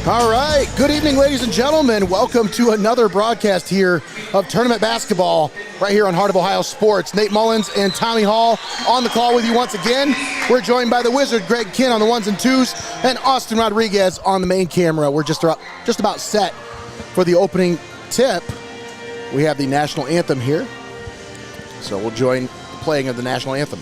All right, good evening, ladies and gentlemen. Welcome to another broadcast here of tournament basketball right here on Heart of Ohio Sports. Nate Mullins and Tommy Hall on the call with you once again. We're joined by the Wizard, Greg Kinn, on the ones and twos, and Austin Rodriguez on the main camera. We're just about set for the opening tip. We have the national anthem here, so we'll join the playing of the national anthem.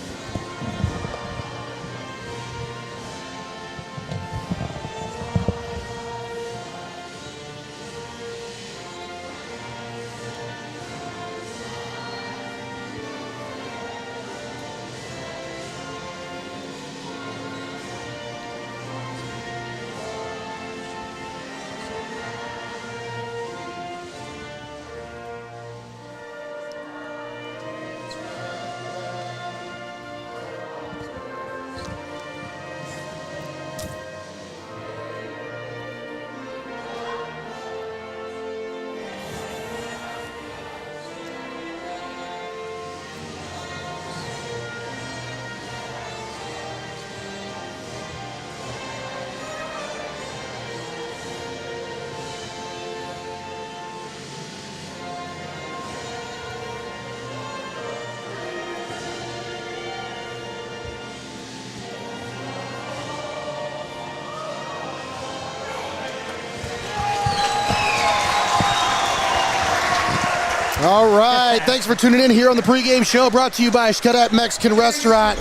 All right, thanks for tuning in here on the pregame show brought to you by XCARET Mexican Restaurant.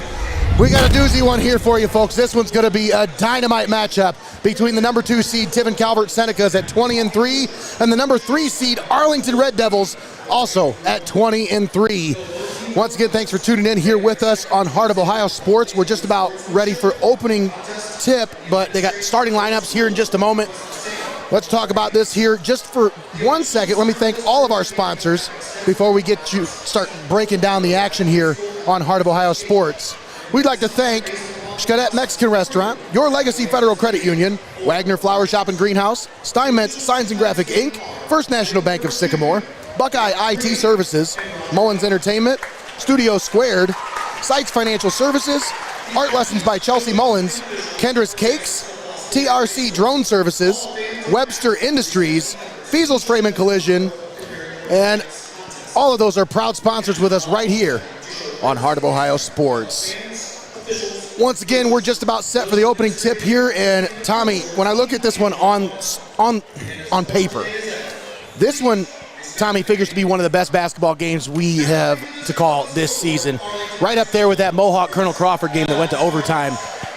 We got a doozy one here for you, folks. This one's going to be a dynamite matchup between the number 2 seed Calvert Senecas at 20-3 and the number 3 seed Arlington Red Devils also at 20-3. Once again, thanks for tuning in here with us on Heart of Ohio Sports. We're just about ready for opening tip, but they got starting lineups here in just a moment. Let's talk about this here just for 1 second. Let me thank all of our sponsors before we start breaking down the action here on Heart of Ohio Sports. We'd like to thank XCARET Mexican Restaurant, Your Legacy Federal Credit Union, Wagner Flower Shop and Greenhouse, STEINMETZ Signs and Graphic Inc., First National Bank of Sycamore, BUCKEYE IT Services, Mullins Entertainment, Studio Squared, SYCAMORE Financial Services, Art Lessons by Chelsea Mullins, KENDRAS Cakes, TRC Drone Services, WEBSTER Industries, FEASEL'S Frame and Collision, and all of those are proud sponsors with us right here on Heart of Ohio Sports. Once again, we're just about set for the opening tip here, and Tommy, when I look at this one on paper, this one, Tommy, figures to be one of the best basketball games we have to call this season. Right up there with that Mohawk Colonel Crawford game that went to overtime.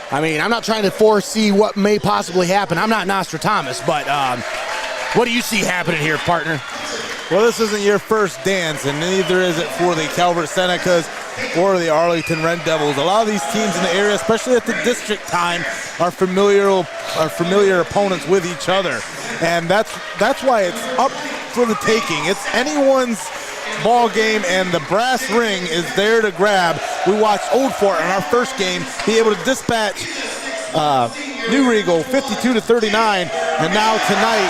I mean, I'm not trying to foresee what may possibly happen. I'm not Nostradamus, but what do you see happening here, partner? Well, this isn't your first dance, and neither is it for the Calvert Senecas or the Arlington Red Devils. A lot of these teams in the area, especially at the district time, are familiar opponents with each other. And that's why it's up for the taking. It's anyone's ball game, and the brass ring is there to grab. We watched Old Fort in our first game be able to dispatch New Regal 52-39, and now tonight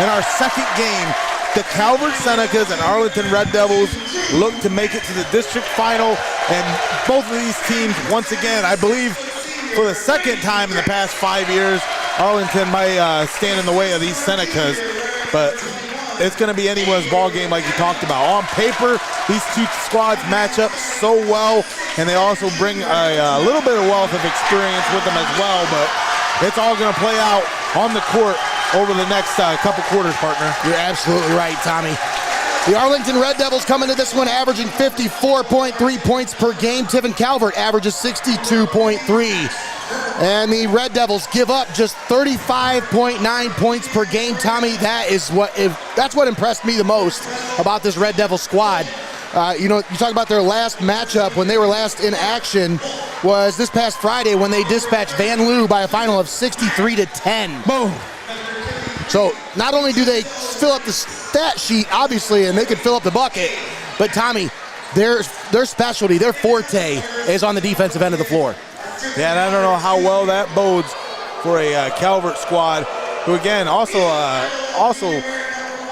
in our second game, the Calvert Senecas and Arlington Red Devils look to make it to the district final, and both of these teams, once again, I believe for the second time in the past 5 years, Arlington might stand in the way of these Senecas, but it's going to be anyone's ball game like you talked about. On paper, these two squads match up so well, and they also bring a little bit of wealth of experience with them as well, but it's all going to play out on the court over the next couple quarters, partner. You're absolutely right, Tommy. The Arlington Red Devils come into this one averaging 54.3 points per game. Calvert averages 62.3. And the Red Devils give up just 35.9 points per game. Tommy, that's what impressed me the most about this Red Devil squad. You talk about their last matchup when they were last in action was this past Friday when they dispatched Van Loo by a final of 63-10. Boom. So not only do they fill up the stat sheet, obviously, and they can fill up the bucket, but Tommy, their specialty, their forte is on the defensive end of the floor. Yeah, and I don't know how well that bodes for a Calvert squad, who again also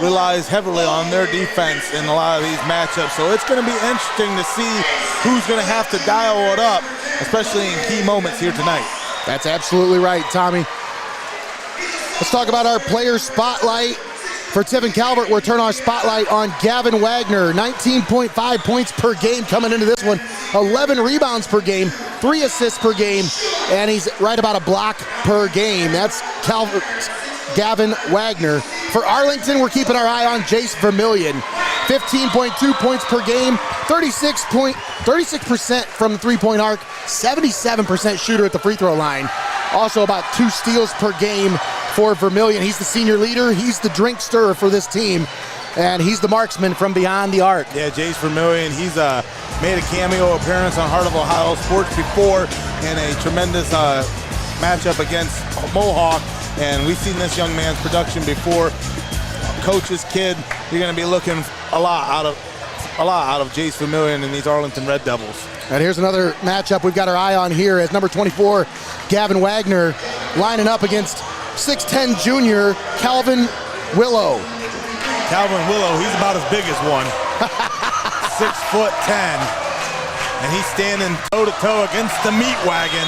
relies heavily on their defense in a lot of these matchups. So it's going to be interesting to see who's going to have to dial it up, especially in key moments here tonight. That's absolutely right, Tommy. Let's talk about our player spotlight. For Tiffin Calvert, we'll turn our spotlight on Gavin Wagner. 19.5 points per game coming into this one. 11 rebounds per game, 3 assists per game, and he's right about a block per game. That's Calvert's Gavin Wagner. For Arlington, we're keeping our eye on Jace Vermillion. 15.2 points per game, 36% from the three-point arc, 77% shooter at the free throw line. Also about 2 steals per game for Vermillion. He's the senior leader. He's the drink stirrer for this team, and he's the marksman from beyond the arc. Yeah, Jace Vermillion, he's made a cameo appearance on Heart of Ohio Sports before in a tremendous matchup against Mohawk, and we've seen this young man's production before. Coach's kid, you're going to be looking a lot out of Jace Vermillion and these Arlington Red Devils. And here's another matchup we've got our eye on here as number 24, Gavin Wagner, lining up against 6'10" junior Calvin Willow. Calvin Willow, he's about as big as one. 6'10", and he's standing toe-to-toe against the meat wagon,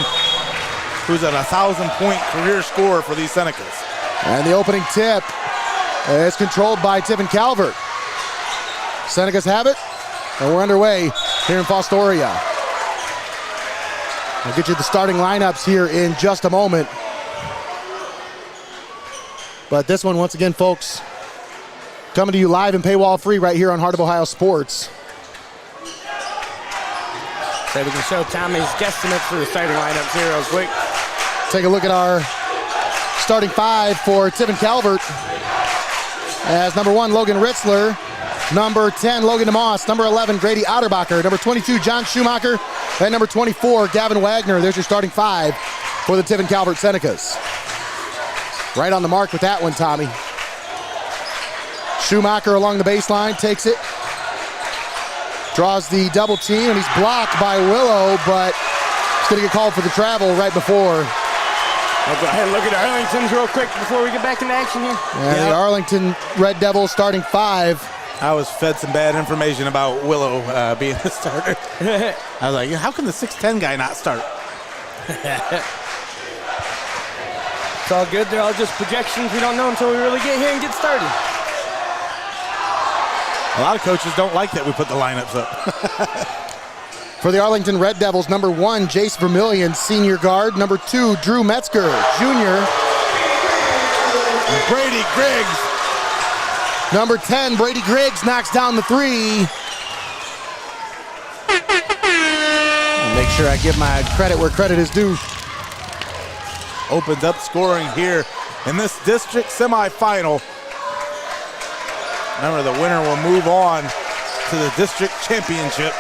who's an 1,000-point career scorer for these Senecas. And the opening tip is controlled by Tiffin Calvert. Senecas have it, and we're underway here in Fostoria. I'll get you the starting lineups here in just a moment. But this one, once again, folks, coming to you live and paywall free right here on Heart of Ohio Sports. So we can show Tommy's guesstimates for the starting lineups here real quick. Take a look at our starting 5 for Tiffin Calvert. As number 1, Logan Ritzler. Number 10, Logan DeMoss. Number 11, Grady Otterbacher. Number 22, John Schumacher. And number 24, Gavin Wagner. There's your starting 5 for the Tiffin Calvert Senecas. Right on the mark with that one, Tommy. Schumacher along the baseline, takes it. Draws the double team, and he's blocked by Willow, but he's going to get called for the travel right before. I'll go ahead and look at Arlington's real quick before we get back into action here. And the Arlington Red Devils starting 5. I was fed some bad information about Willow being the starter. I was like, how can the 6'10" guy not start? It's all good. They're all just projections. We don't know until we really get here and get started. A lot of coaches don't like that we put the lineups up. For the Arlington Red Devils, number 1, Jace Vermillion, senior guard. Number 2, Drew Metzger, junior. Brady Griggs. Number 10, Brady Griggs knocks down the 3. I'll make sure I give my credit where credit is due. Opens up scoring here in this district semifinal. Remember, the winner will move on to the district championship,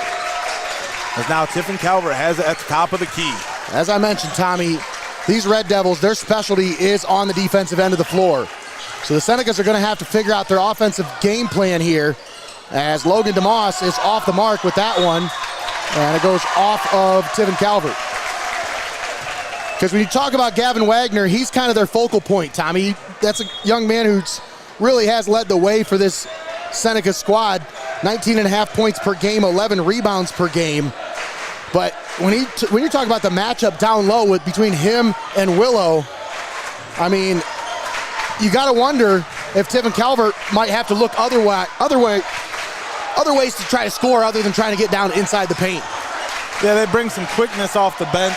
as now Tiffin Calvert has it at the top of the key. As I mentioned, Tommy, these Red Devils, their specialty is on the defensive end of the floor. So the Senecas are going to have to figure out their offensive game plan here, as Logan DeMoss is off the mark with that one, and it goes off of Tiffin Calvert. Because when you talk about Gavin Wagner, he's kind of their focal point, Tommy. That's a young man who's really has led the way for this Seneca squad. 19.5 points per game, 11 rebounds per game. But when you're talking about the matchup down low between him and Willow, I mean, you got to wonder if Tiffin Calvert might have to look other ways to try to score other than trying to get down inside the paint. Yeah, they bring some quickness off the bench,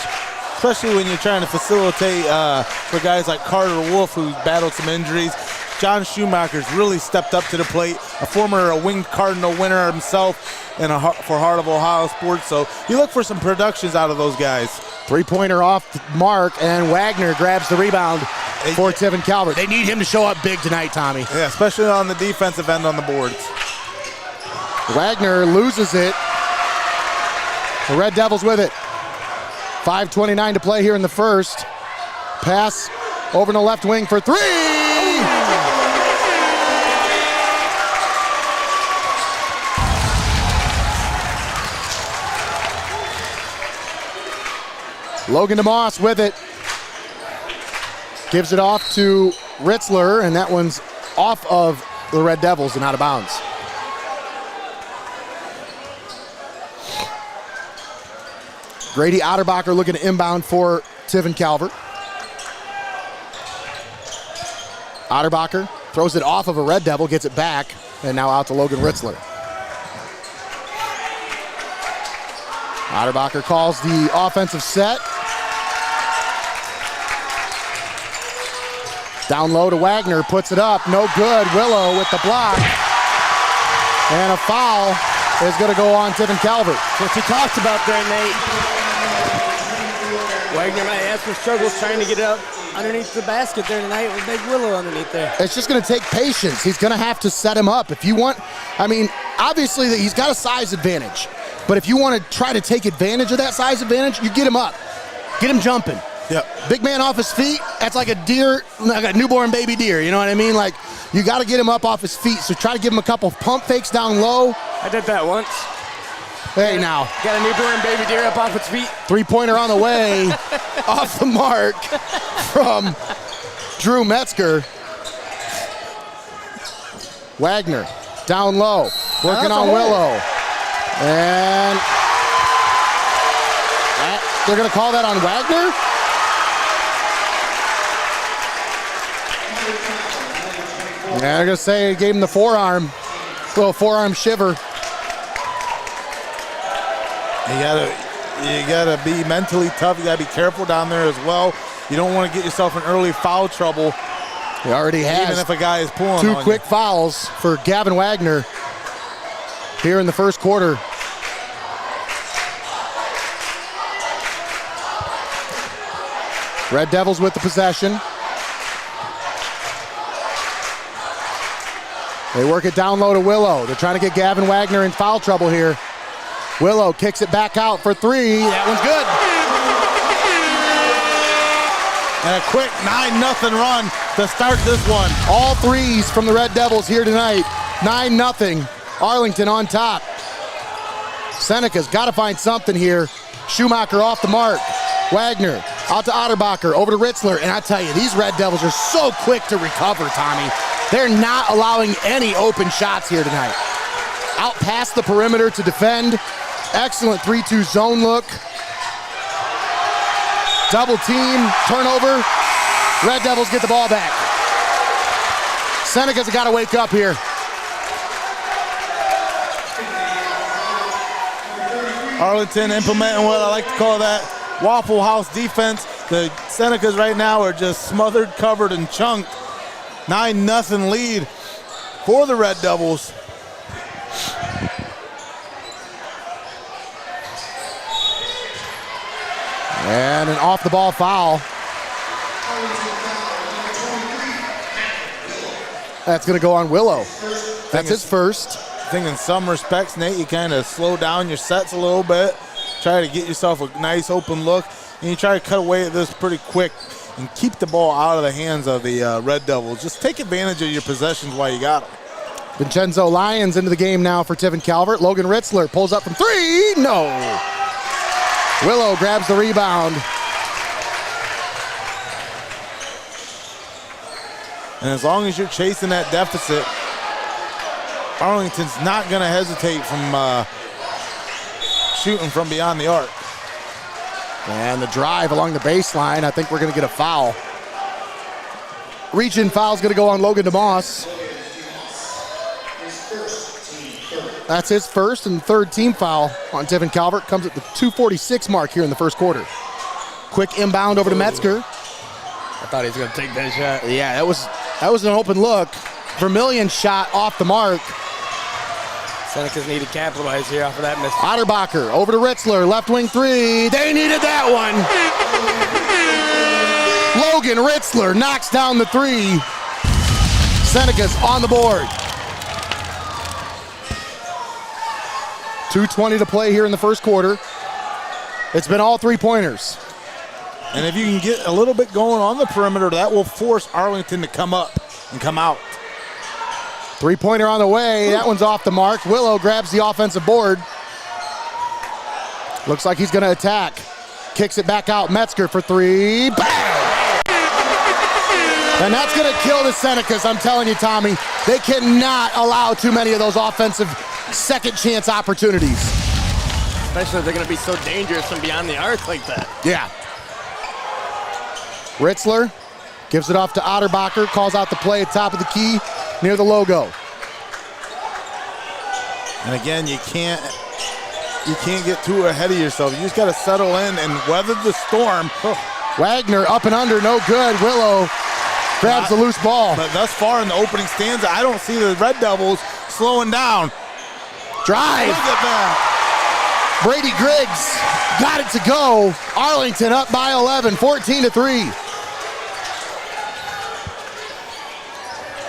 especially when you're trying to facilitate for guys like Carter Wolf, who battled some injuries. John Schumacher's really stepped up to the plate, a former winged Cardinal winner himself for Heart of Ohio Sports. So you look for some productions out of those guys. Three-pointer off the mark, and Wagner grabs the rebound for Tiffin Calvert. They need him to show up big tonight, Tommy. Yeah, especially on the defensive end on the boards. Wagner loses it. The Red Devils with it. 5:29 to play here in the first. Pass over to the left wing for 3! Logan DeMoss with it. Gives it off to Ritzler, and that one's off of the Red Devils and out of bounds. Grady Otterbacher looking to inbound for Tiffin Calvert. Otterbacher throws it off of a Red Devil, gets it back, and now out to Logan Ritzler. Otterbacher calls the offensive set. Down low to Wagner, puts it up, no good. Willow with the block. And a foul is going to go on Tiffin Calvert. What you talked about there, Nate. Wagner might have some struggles trying to get up underneath the basket there tonight with Big Willow underneath there. It's just going to take patience. He's going to have to set him up. If you want, I mean, obviously he's got a size advantage. But if you want to try to take advantage of that size advantage, you get him up. Get him jumping. Yep. Big man off his feet, that's like a deer, like a newborn baby deer, you know what I mean? Like, you got to get him up off his feet, so try to give him a couple pump fakes down low. I did that once. Hey, now. Got a newborn baby deer up off its feet. Three-pointer on the way, off the mark from Drew Metzger. Wagner, down low, working on Willow. And they're going to call that on Wagner? Yeah, they're going to say he gave him the forearm. Little forearm shiver. You gotta be mentally tough. You gotta be careful down there as well. You don't want to get yourself in early foul trouble. He already has. Even if a guy is pulling two on quick you. fouls for Gavin Wagner here in the first quarter. Red Devils with the possession. They work it down low to Willow. They're trying to get Gavin Wagner in foul trouble here. Willow kicks it back out for three. That one's good. And a quick 9-0 run to start this one. All threes from the Red Devils here tonight. 9-0. Arlington on top. Senecas got to find something here. Schumacher off the mark. Wagner out to Otterbacher, over to Ritzler. And I tell you, these Red Devils are so quick to recover, Tommy. They're not allowing any open shots here tonight. Out past the perimeter to defend. Excellent 3-2 zone look. Double team, turnover. Red Devils get the ball back. Senecas have got to wake up here. Arlington implementing what I like to call that Waffle House defense. The Senecas right now are just smothered, covered, and chunked. 9-0 lead for the Red Devils. And an off-the-ball foul. That's going to go on Willow. That's his first. I think in some respects, Nate, you kind of slow down your sets a little bit, try to get yourself a nice open look, and you try to cut away at this pretty quick and keep the ball out of the hands of the Red Devils. Just take advantage of your possessions while you got them. Vincenzo Lyons into the game now for Tiffin Calvert. Logan Ritzler pulls up from three. No. Willow grabs the rebound. And as long as you're chasing that deficit, Arlington's not going to hesitate from shooting from beyond the arc. And the drive along the baseline, I think we're going to get a foul. Reach-in foul's going to go on Logan DeMoss. That's his first and third team foul on Tiffin Calvert. Comes at the 2:46 mark here in the first quarter. Quick inbound over to Metzger. I thought he was going to take that shot. Yeah, that was an open look. Vermillion shot off the mark. Senecas need to capitalize here off of that miss. Otterbacher over to Ritzler, left wing three. They needed that one. Logan Ritzler knocks down the three. Senecas on the board. 2:20 to play here in the first quarter. It's been all three-pointers. And if you can get a little bit going on the perimeter, that will force Arlington to come up and come out. Three-pointer on the way. That one's off the mark. Willow grabs the offensive board. Looks like he's going to attack. Kicks it back out. Metzger for three. Bam! And that's going to kill the Senecas, I'm telling you, Tommy. They cannot allow too many of those offensive second chance opportunities. Especially if they're going to be so dangerous from beyond the arc like that. Yeah. Ritzler Gives it off to Otterbacher, calls out the play at top of the key near the logo. And again, you can't get too ahead of yourself. You just got to settle in and weather the storm. Wagner up and under, no good. Willow grabs the loose ball. But thus far in the opening stanza, I don't see the Red Devils slowing down. Drive. Look at that. Brady Griggs got it to go. Arlington up by 11, 14-3.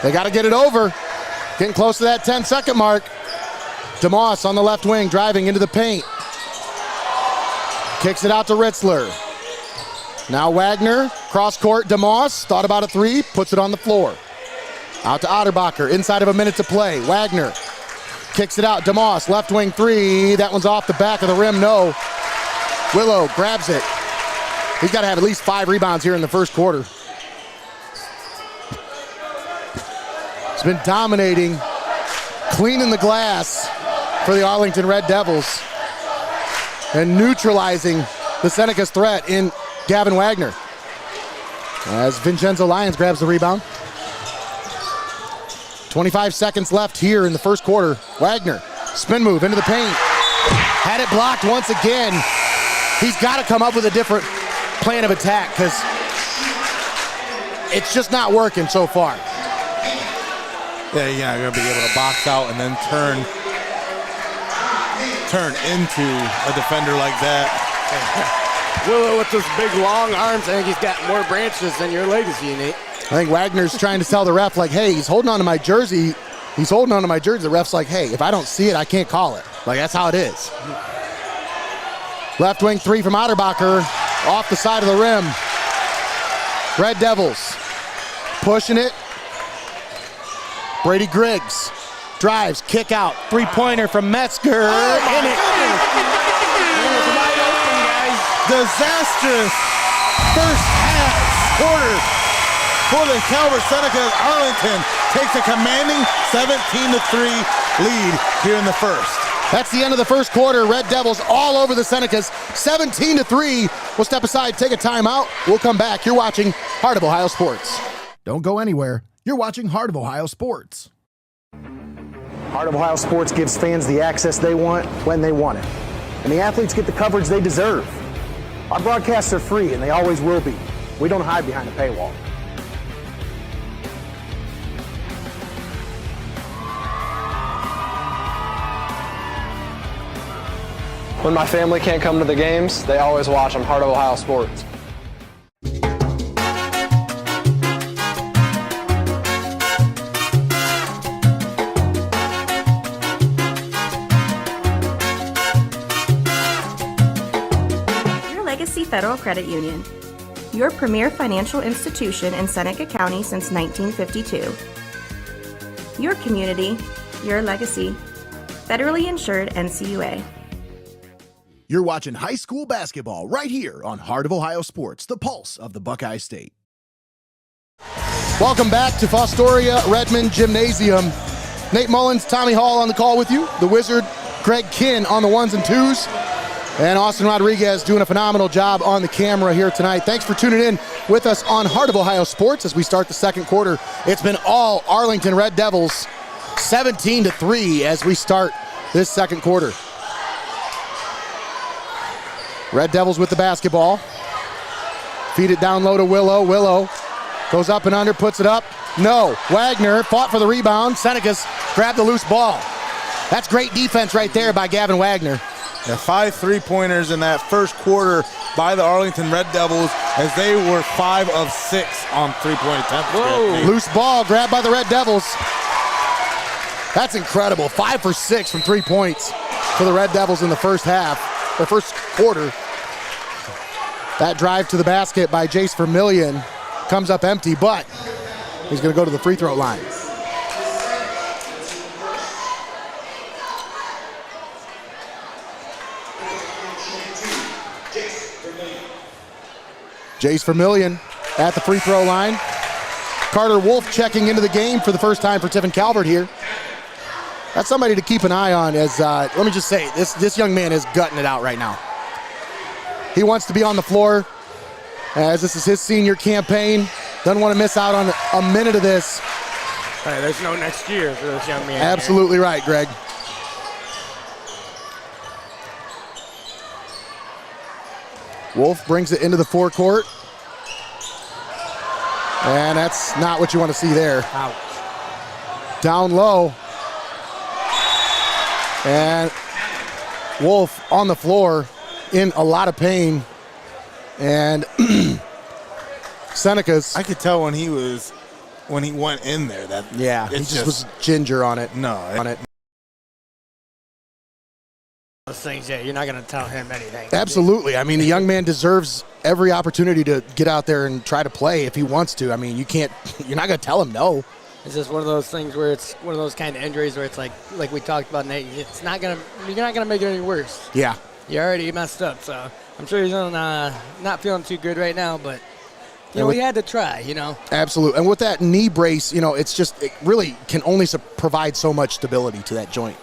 They got to get it over. Getting close to that 10-second mark. DeMoss on the left wing, driving into the paint. Kicks it out to Ritzler. Now Wagner, cross court, DeMoss, thought about a three, puts it on the floor. Out to Otterbacher, inside of a minute to play. Wagner kicks it out, DeMoss, left wing three. That one's off the back of the rim, no. Willow grabs it. He's got to have at least 5 rebounds here in the first quarter. He's been dominating, cleaning the glass for the Arlington Red Devils and neutralizing the Senecas threat in Gavin Wagner. As Vincenzo Lyons grabs the rebound. 25 seconds left here in the first quarter. Wagner, spin move into the paint. Had it blocked once again. He's got to come up with a different plan of attack because it's just not working so far. Yeah, you're not going to be able to box out and then turn into a defender like that. Willow with those big long arms, I think he's got more branches than your legs, Nate. I think Wagner's trying to tell the ref, like, hey, he's holding on to my jersey. He's holding on to my jersey. The ref's like, hey, if I don't see it, I can't call it. Like, that's how it is. Left wing three from Otterbacher, off the side of the rim. Red Devils pushing it. Brady Griggs drives, kick out, three-pointer from Metzger. In it. Disastrous first half quarter for the Calvert Senecas. Arlington takes a commanding 17-3 lead here in the first. That's the end of the first quarter. Red Devils all over the Senecas, 17-3. We'll step aside, take a timeout. We'll come back. You're watching Heart of Ohio Sports. Don't go anywhere. You're watching Heart of Ohio Sports. Heart of Ohio Sports gives fans the access they want when they want it. And the athletes get the coverage they deserve. Our broadcasts are free, and they always will be. We don't hide behind a paywall. When my family can't come to the games, they always watch on Heart of Ohio Sports. Federal Credit Union, your premier financial institution in Seneca County since 1952. Your community, your legacy. Federally insured NCUA. You're watching high school basketball right here on Heart of Ohio Sports, the pulse of the Buckeye State. Welcome back to Fostoria Redmen Gymnasium. Nate Mullins, Tommy Hall on the call with you. The Wizard, Greg Kinn on the ones and twos. And Austin Rodriguez doing a phenomenal job on the camera here tonight. Thanks for tuning in with us on Heart of Ohio Sports as we start the second quarter. It's been all Arlington Red Devils, 17-3 as we start this second quarter. Red Devils with the basketball. Feed it down low to Willow. Willow goes up and under, puts it up. No, Wagner fought for the rebound. Senecas grabbed the loose ball. That's great defense right there by Gavin Wagner. Yeah, 5 3-pointers in that first quarter by the Arlington Red Devils as they were 5 of 6 on three-point attempts. Whoa. Loose ball grabbed by the Red Devils. That's incredible. 5 for 6 from 3 points for the Red Devils in the first half, the first quarter. That drive to the basket by Jace Vermillion comes up empty, but he's going to go to the free throw line. Jace Vermillion at the free throw line. Carter Wolf checking into the game for the first time for Tiffin Calvert here. That's somebody to keep an eye on as, let me just say, this young man is gutting it out right now. He wants to be on the floor as this is his senior campaign. Doesn't want to miss out on a minute of this. Hey, there's no next year for this young man. Absolutely right, Greg. Wolf brings it into the forecourt. And that's not what you want to see there. Ouch. Down low. And Wolf on the floor in a lot of pain. And Senecas. I could tell when he went in there that He just was ginger on it. on it. Those things, you're not going to tell him anything. Absolutely. I mean, the young man deserves every opportunity to get out there and try to play if he wants to. I mean, you're not going to tell him no. It's just one of those things where it's one of those kind of injuries where it's like we talked about, Nate, you're not going to make it any worse. Yeah. You already messed up, so I'm sure he's not feeling too good right now, but we had to try, Absolutely. And with that knee brace, it really can only provide so much stability to that joint.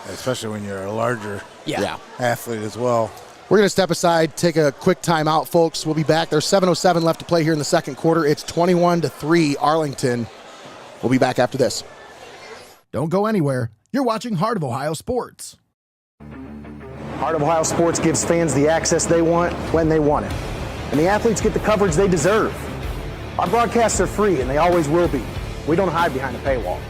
Especially when you're a larger Yeah. athlete as well. We're going to step aside, take a quick timeout, folks. We'll be back. There's 7:07 left to play here in the second quarter. It's 21-3 Arlington. We'll be back after this. Don't go anywhere. You're watching Heart of Ohio Sports. Heart of Ohio Sports gives fans the access they want when they want it. And the athletes get the coverage they deserve. Our broadcasts are free, and they always will be. We don't hide behind a paywall.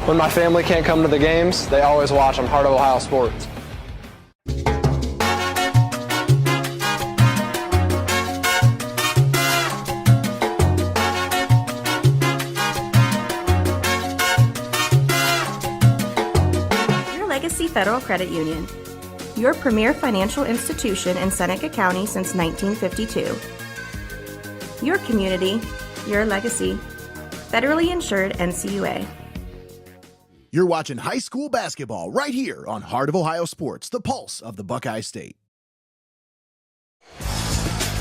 When my family can't come to the games, they always watch on Heart of Ohio Sports. Legacy Federal Credit Union, your premier financial institution in Seneca County since 1952. Your community, your legacy. Federally insured NCUA. You're watching high school basketball right here on Heart of Ohio Sports, the pulse of the Buckeye State.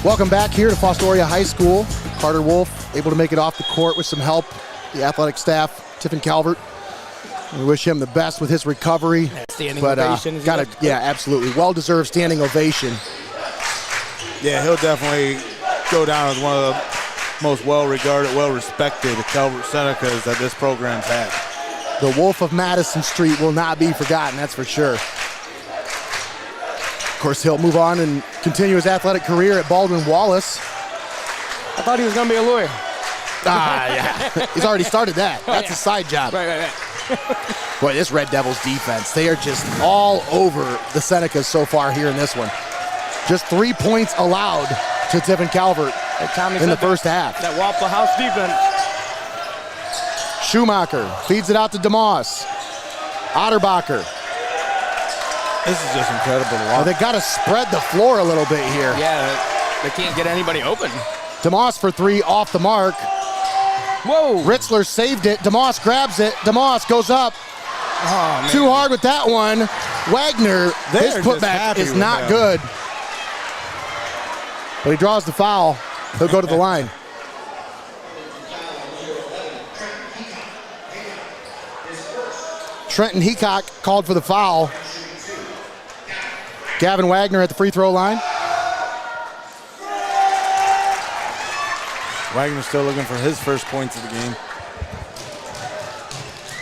Welcome back here to Fostoria High School. Carter Wolf able to make it off the court with some help. The athletic staff, Tiffin Calvert. We wish him the best with his recovery. Standing ovation. Absolutely. Well-deserved standing ovation. Yeah, he'll definitely go down as one of the most well-regarded, well-respected Calvert Senecas that this program's had. The Wolf of Madison Street will not be forgotten, that's for sure. Of course, he'll move on and continue his athletic career at Baldwin Wallace. I thought he was going to be a lawyer. Yeah. He's already started that. That's a side job. Right. Boy, this Red Devils defense, they are just all over the Senecas so far here in this one. Just 3 points allowed to Tiffin Calvert in the first half. That Waffle House defense. Schumacher feeds it out to DeMoss. Otterbacher. This is just incredible to watch. They got to spread the floor a little bit here. Yeah, they can't get anybody open. DeMoss for three, off the mark. Whoa. Ritzler saved it. DeMoss grabs it. DeMoss goes up. Oh, man. Too hard with that one. Wagner, his putback is not good. But he draws the foul. He'll go to the line. Trenton Heacock called for the foul. Gavin Wagner at the free throw line. Wagner's still looking for his first points of the game.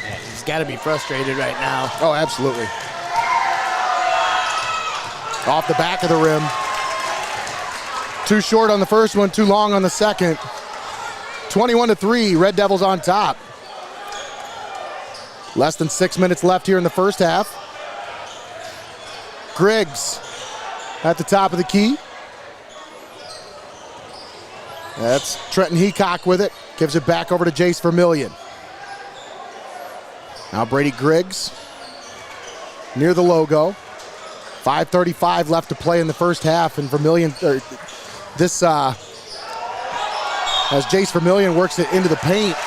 Yeah, he's got to be frustrated right now. Oh, absolutely. Off the back of the rim. Too short on the first one, too long on the second. 21-3, Red Devils on top. Less than 6 minutes left here in the first half. Griggs at the top of the key. That's Trenton Heacock with it. Gives it back over to Jace Vermillion. Now Brady Griggs near the logo. 5:35 left to play in the first half, and Vermillion, as Jace Vermillion works it into the paint.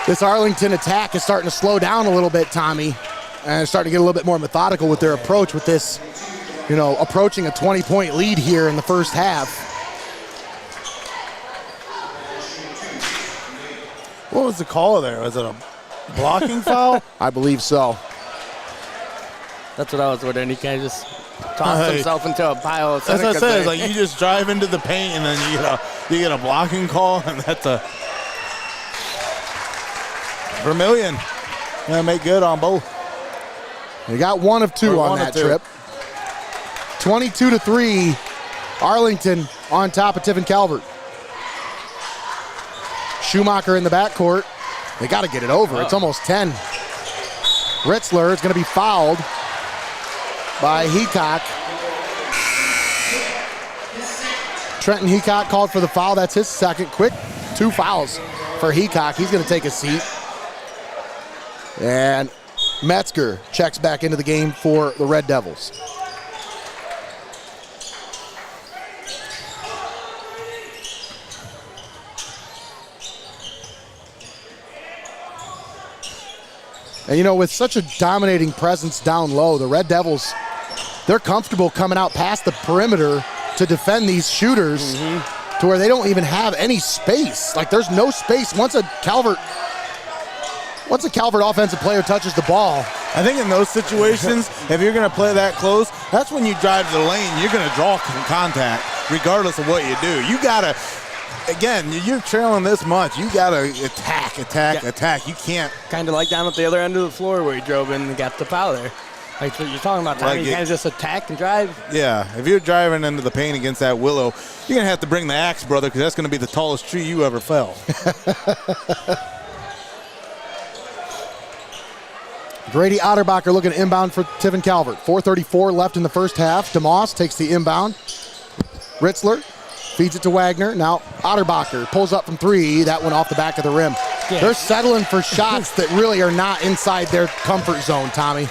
This Arlington attack is starting to slow down a little bit, Tommy, and starting to get a little bit more methodical with their approach with this, approaching a 20-point lead here in the first half. What was the call there? Was it a blocking foul? I believe so. That's what I was wondering. He kind of just tossed himself into a pile of That's what I Senecas said. there. It's like you just drive into the paint and then you get a blocking call, and that's a Vermillion. Gonna make good on both. They got 1 of 2 on that trip. 22-3, Arlington on top of Tiffin Calvert. Schumacher in the backcourt. They got to get it over. It's almost 10. Ritzler is going to be fouled by Heacock. Trenton Heacock called for the foul. That's his second. Quick 2 fouls for Heacock. He's going to take a seat. And Metzger checks back into the game for the Red Devils. And you know, with such a dominating presence down low, the Red Devils, they're comfortable coming out past the perimeter to defend these shooters to where they don't even have any space. Like, there's no space. Once a Calvert offensive player touches the ball. I think in those situations, if you're going to play that close, that's when you drive to the lane. You're going to draw contact regardless of what you do. You got to, again, you're trailing this much. You got to attack. You can't. Kind of like down at the other end of the floor where he drove in and got the foul there. Like what you're talking about, Tommy. You kind of just attack and drive. Yeah, if you're driving into the paint against that Willow, you're going to have to bring the axe, brother, because that's going to be the tallest tree you ever fell. Grady Otterbacher looking inbound for Tiffin Calvert. 4:34 left in the first half. DeMoss takes the inbound. Ritzler feeds it to Wagner. Now Otterbacher pulls up from 3. That one off the back of the rim. Yeah. They're settling for shots that really are not inside their comfort zone, Tommy.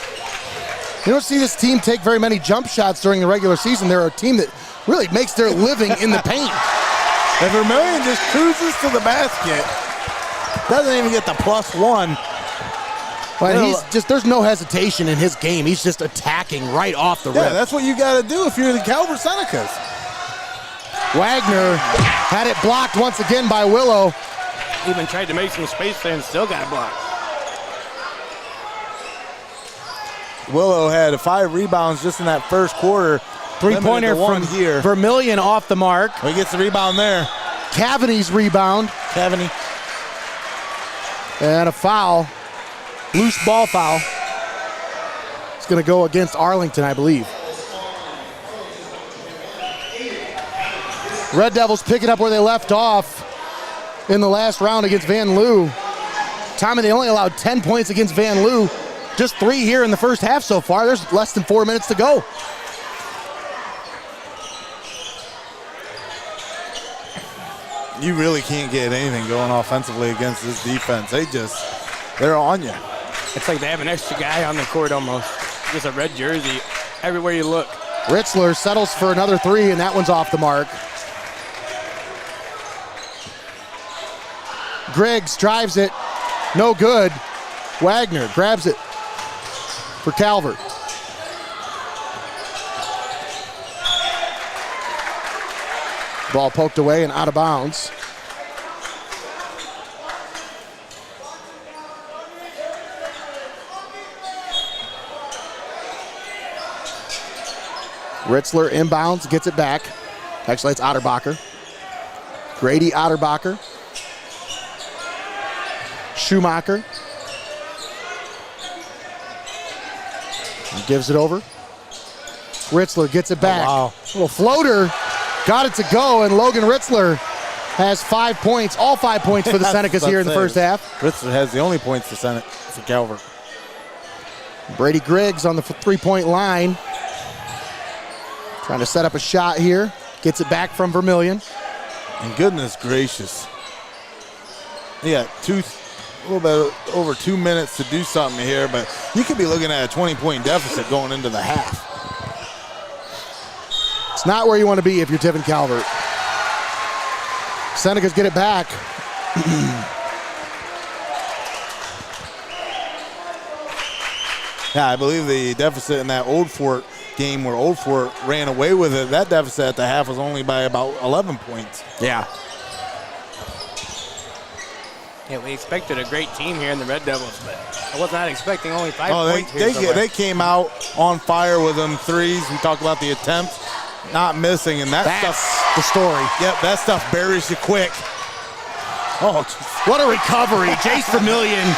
You don't see this team take very many jump shots during the regular season. They're a team that really makes their living in the paint. If Vermillion just cruises to the basket, doesn't even get the +1. But there's no hesitation in his game. He's just attacking right off the rim. Yeah, that's what you got to do if you're the Calvert Senecas. Wagner had it blocked once again by Willow. Even tried to make some space there and still got it blocked. Willow had 5 rebounds just in that first quarter. 3-pointer from here. Vermillion off the mark. He gets the rebound there. Cavaney's rebound. Cavaney. And a foul. Loose ball foul. It's going to go against Arlington, I believe. Red Devils picking up where they left off in the last round against Van Loo. Tommy, they only allowed 10 points against Van Loo. Just 3 here in the first half so far. There's less than 4 minutes to go. You really can't get anything going offensively against this defense. They're on you. It's like they have an extra guy on the court almost. Just a red jersey everywhere you look. Ritzler settles for another 3, and that one's off the mark. Griggs drives it. No good. Wagner grabs it for Calvert. Ball poked away and out of bounds. Ritzler inbounds, gets it back. Actually, it's Otterbacher. Grady Otterbacher. Schumacher. Gives it over. Ritzler gets it back. Oh, wow. Little floater. Got it to go, and Logan Ritzler has 5 points. All 5 points for the Senecas here in the first half. Ritzler has the only points for Calvert. Brady Griggs on the 3-point line. Trying to set up a shot here. Gets it back from Vermillion. And goodness gracious. Yeah, a little bit over 2 minutes to do something here, but you could be looking at a 20-point deficit going into the half. It's not where you want to be if you're Tiffin Calvert. Senecas get it back. Yeah, I believe the deficit in that Old Fort game where Old Fort ran away with it, that deficit at the half was only by about 11 points. Yeah. Yeah, we expected a great team here in the Red Devils, but I was not expecting only 5 Oh, points here. so far. they came out on fire with them threes. We talked about the attempts, not missing, and that's the story. Yep, that stuff buries you quick. Oh, what a recovery. Jace Vermillion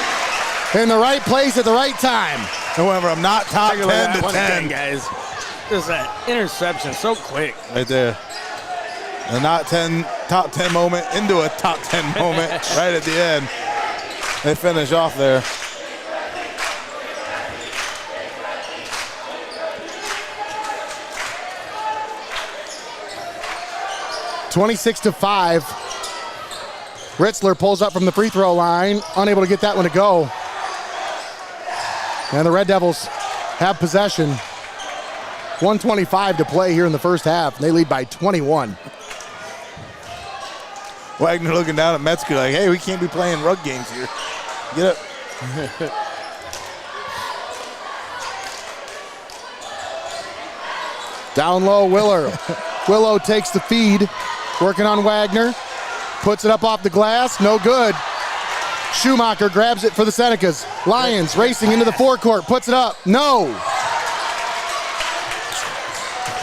in the right place at the right time. However, I'm not top Take a look 10 at that to one 10. again, guys. Just that interception so quick. Right there. The top 10 moment into a top 10 moment right at the end. They finish off there. (26-5). Ritzler pulls up from the free throw line, unable to get that one to go. And the Red Devils have possession. 1:25 to play here in the first half. They lead by 21. Wagner looking down at Metzger like, hey, we can't be playing rug games here. Get up. Down low, Willow takes the feed, working on Wagner. Puts it up off the glass, no good. Schumacher grabs it for the Senecas. Lions racing into the forecourt, puts it up, no.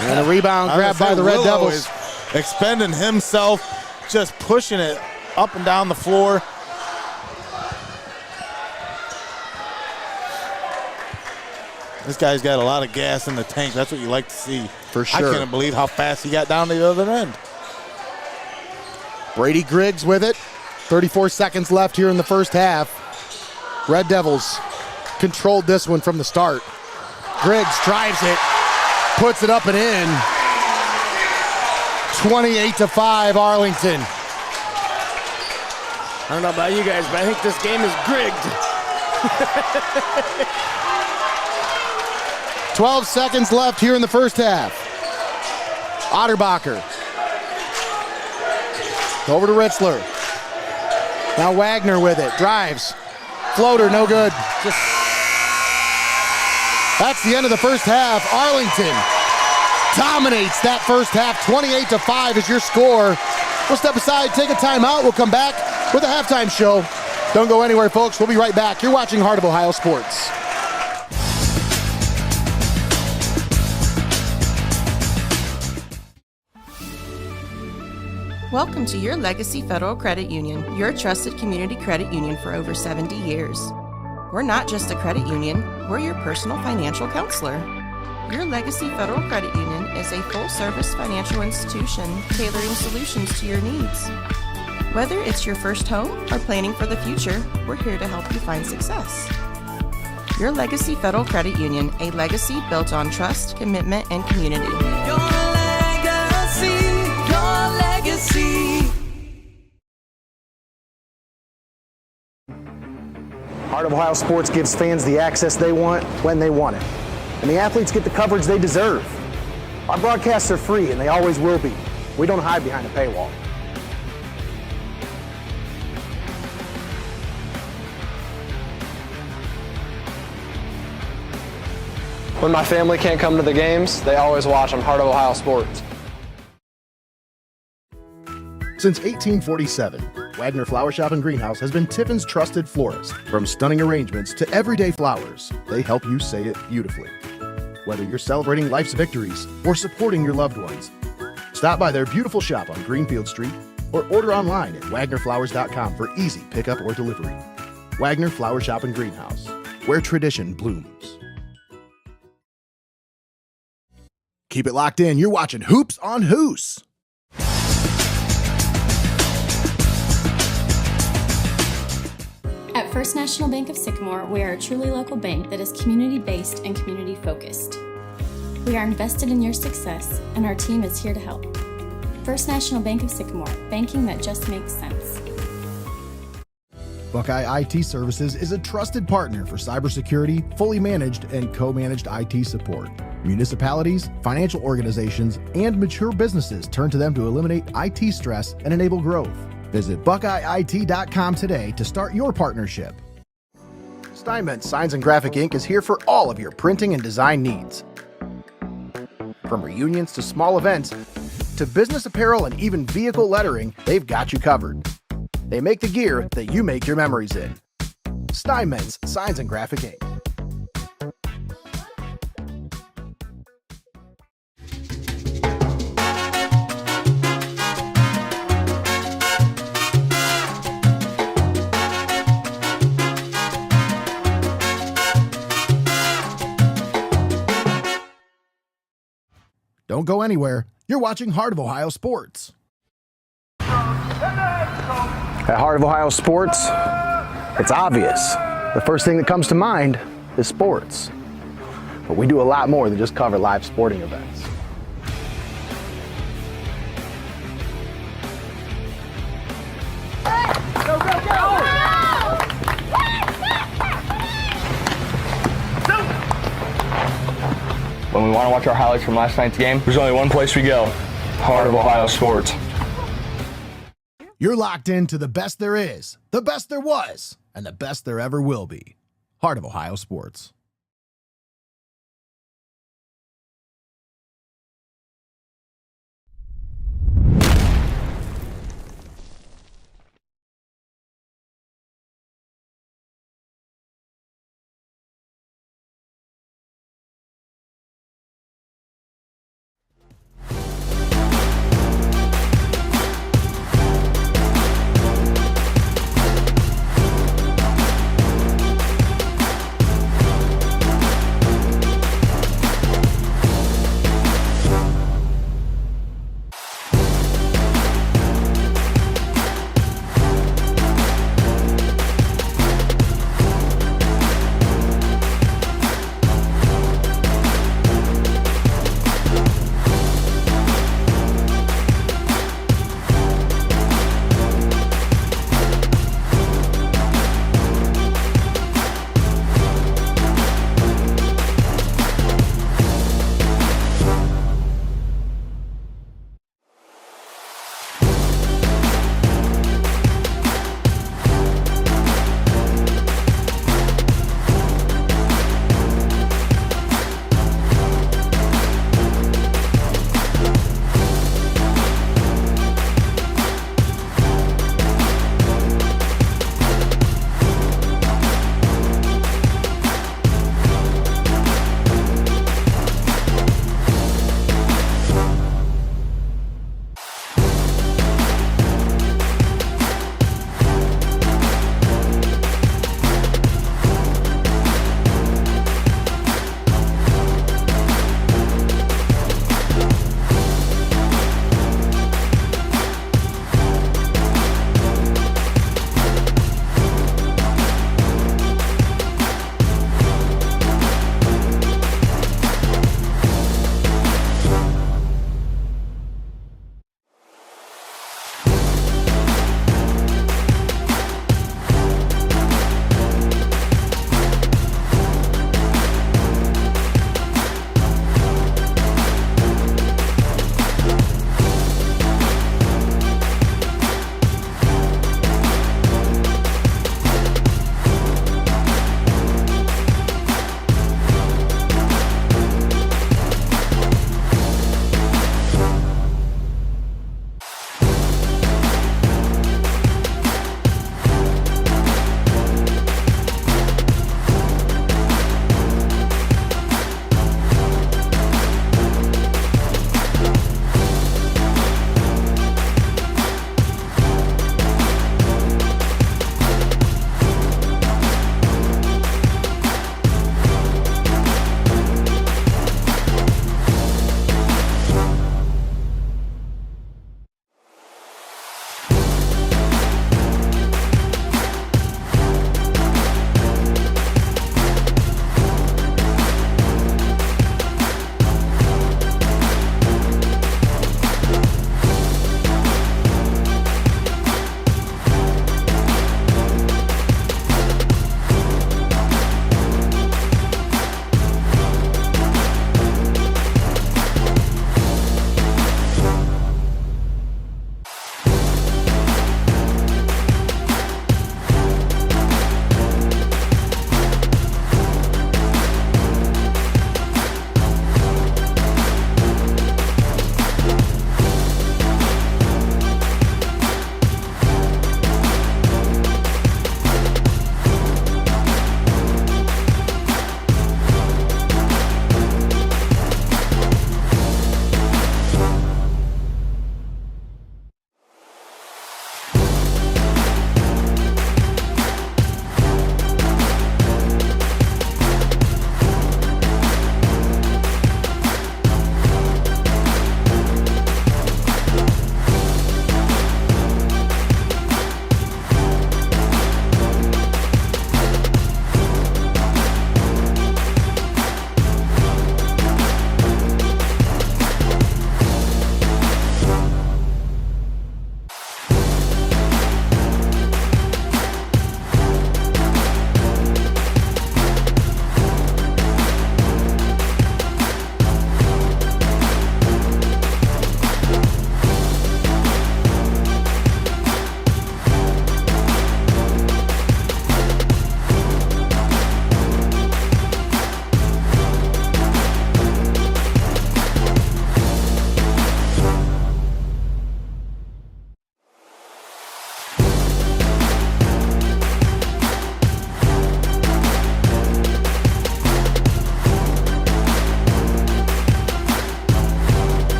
And a rebound grabbed by the Red Willow Devils. is expending himself, just pushing it up and down the floor. This guy's got a lot of gas in the tank. That's what you like to see. For I sure. can't believe how fast he got down to the other end. Brady Griggs with it. 34 seconds left here in the first half. Red Devils controlled this one from the start. Griggs drives it, puts it up and in. 28-5 Arlington. I don't know about you guys, but I think this game is grigged. 12 seconds left here in the first half. Otterbacher. Over to Ritzler. Now Wagner with it. Drives. Floater, no good. That's the end of the first half. Arlington dominates that first half. 28-5 is your score. We'll step aside, take a timeout. We'll come back with a halftime show. Don't go anywhere, folks. We'll be right back. You're watching Heart of Ohio Sports. Welcome to your Legacy Federal Credit Union, your trusted community credit union for over 70 years. We're not just a credit union, we're your personal financial counselor. Your Legacy Federal Credit Union is a full-service financial institution tailoring solutions to your needs. Whether it's your first home or planning for the future, we're here to help you find success. Your Legacy Federal Credit Union, a legacy built on trust, commitment, and community. Your legacy. Heart of Ohio Sports gives fans the access they want when they want it. And the athletes get the coverage they deserve. Our broadcasts are free and they always will be. We don't hide behind a paywall. When my family can't come to the games, they always watch on Heart of Ohio Sports. Since 1847, Wagner Flower Shop and Greenhouse has been Tiffin's trusted florist. From stunning arrangements to everyday flowers, they help you say it beautifully. Whether you're celebrating life's victories or supporting your loved ones, stop by their beautiful shop on Greenfield Street or order online at wagnerflowers.com for easy pickup or delivery. Wagner Flower Shop and Greenhouse, where tradition blooms. Keep it locked in. You're watching Hoops on Hoos. At First National Bank of Sycamore, we are a truly local bank that is community-based and community-focused. We are invested in your success, and our team is here to help. First National Bank of Sycamore, banking that just makes sense. Buckeye IT Services is a trusted partner for cybersecurity, fully managed and co-managed IT support. Municipalities, financial organizations, and mature businesses turn to them to eliminate IT stress and enable growth. Visit BuckeyeIT.com today to start your partnership. STEINMETZ Signs and Graphic Ink is here for all of your printing and design needs. From reunions to small events, to business apparel and even vehicle lettering, they've got you covered. They make the gear that you make your memories in. STEINMETZ Signs and Graphic Ink. Don't go anywhere. You're watching Heart of Ohio Sports. At Heart of Ohio Sports, it's obvious. The first thing that comes to mind is sports. But we do a lot more than just cover live sporting events. Go, go, go! When we want to watch our highlights from last night's game, there's only one place we go. Heart of Ohio Sports. You're locked into the best there is, the best there was, and the best there ever will be. Heart of Ohio Sports.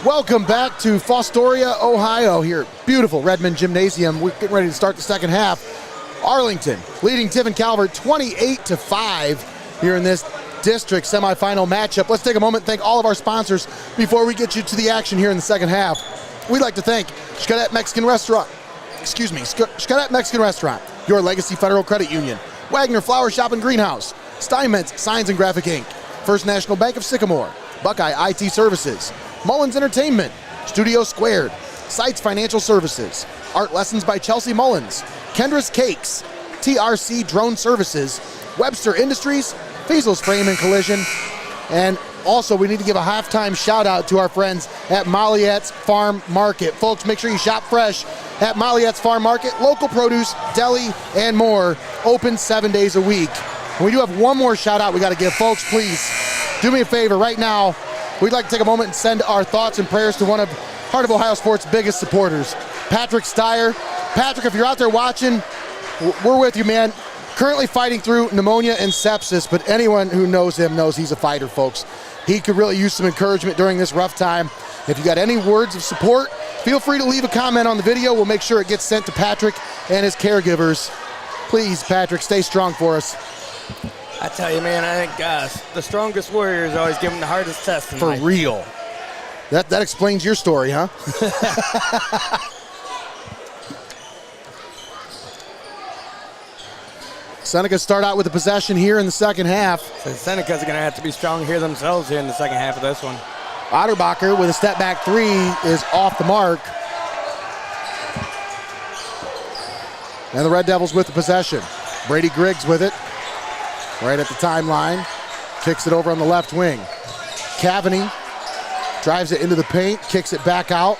Welcome back to Fostoria, Ohio, here at beautiful Redmen Gymnasium. We're getting ready to start the second half. Arlington leading Tiffin Calvert 28-5 here in this district semifinal matchup. Let's take a moment and thank all of our sponsors before we get you to the action here in the second half. We'd like to thank XCARET Mexican Restaurant, XCARET Mexican Restaurant, Your Legacy Federal Credit Union, WAGNER Flower Shop and Greenhouse, STEINMETZ Signs and Graphic Inc., First National Bank of Sycamore, Buckeye IT Services, Mullins Entertainment, Studio Squared, SYCAMORE Financial Services, Art Lessons by Chelsea Mullins, KENDRAS Cakes, TRC Drone Services, WEBSTER Industries, FEASEL'S Frame and Collision, and also we need to give a halftime shout out to our friends at Molliette's Farm Market. Folks, make sure you shop fresh at Molliette's Farm Market. Local produce, deli, and more, open 7 days a week. And we do have one more shout out we got to give. Folks, please do me a favor right now. We'd like to take a moment and send our thoughts and prayers to one of Heart of Ohio Sports' biggest supporters, Patrick Steyer. Patrick, if you're out there watching, we're with you, man. Currently fighting through pneumonia and sepsis, but anyone who knows him knows he's a fighter, folks. He could really use some encouragement during this rough time. If you got any words of support, feel free to leave a comment on the video. We'll make sure it gets sent to Patrick and his caregivers. Please, Patrick, stay strong for us. I tell you, man, I think the strongest warriors always give them the hardest test in life. For real. That explains your story, huh? Senecas start out with the possession here in the second half. So Senecas are going to have to be strong here themselves here in the second half of this one. Otterbacher with a step back three is off the mark. And the Red Devils with the possession. Brady Griggs with it. Right at the timeline. Kicks it over on the left wing. Cavaney drives it into the paint, kicks it back out.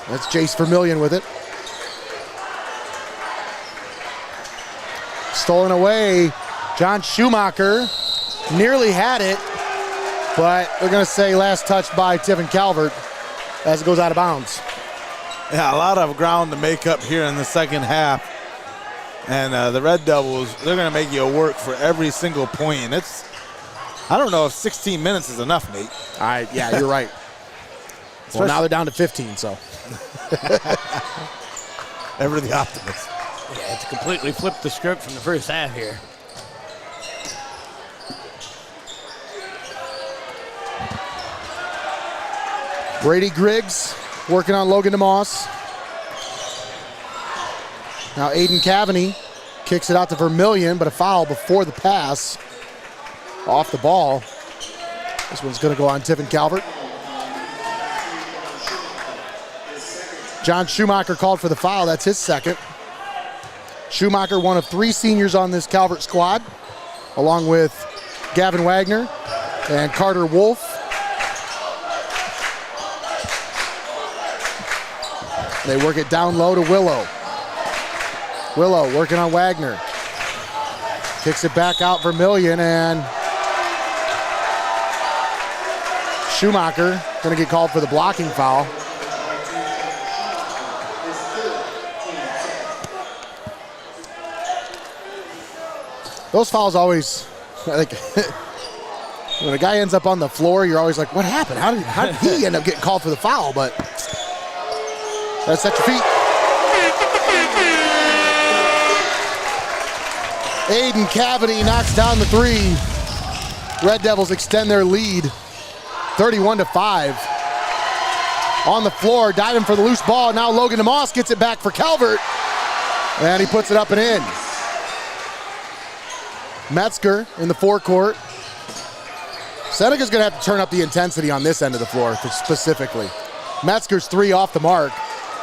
That's Jace Vermillion with it. Stolen away. John Schumacher nearly had it, but they're going to say last touched by Tiffin Calvert as it goes out of bounds. Yeah, a lot of ground to make up here in the second half. And the Red Devils, they're going to make you work for every single point. And it's, I don't know if 16 minutes is enough, Nate. All right, yeah, you're right. Well, now they're down to 15, so. Ever the optimist. Yeah, it's completely flipped the script from the first half here. Brady Griggs working on Logan DeMoss. Now Aiden Cavaney kicks it out to Vermillion, but a foul before the pass. Off the ball. This one's going to go on Tiffin Calvert. John Schumacher called for the foul. That's his second. Schumacher, one of three seniors on this Calvert squad, along with Gavin Wagner and Carter Wolf. They work it down low to Willow. Willow working on Wagner. Kicks it back out Vermillion, and Schumacher going to get called for the blocking foul. Those fouls always, like, when a guy ends up on the floor, you're always like, what happened? How did he end up getting called for the foul? But that's set your feet. Aiden Cavaney knocks down the three. Red Devils extend their lead, 31-5. On the floor, diving for the loose ball. Now Logan DeMoss gets it back for Calvert, and he puts it up and in. Metzger in the forecourt. Seneca's going to have to turn up the intensity on this end of the floor specifically. Metzger's three off the mark.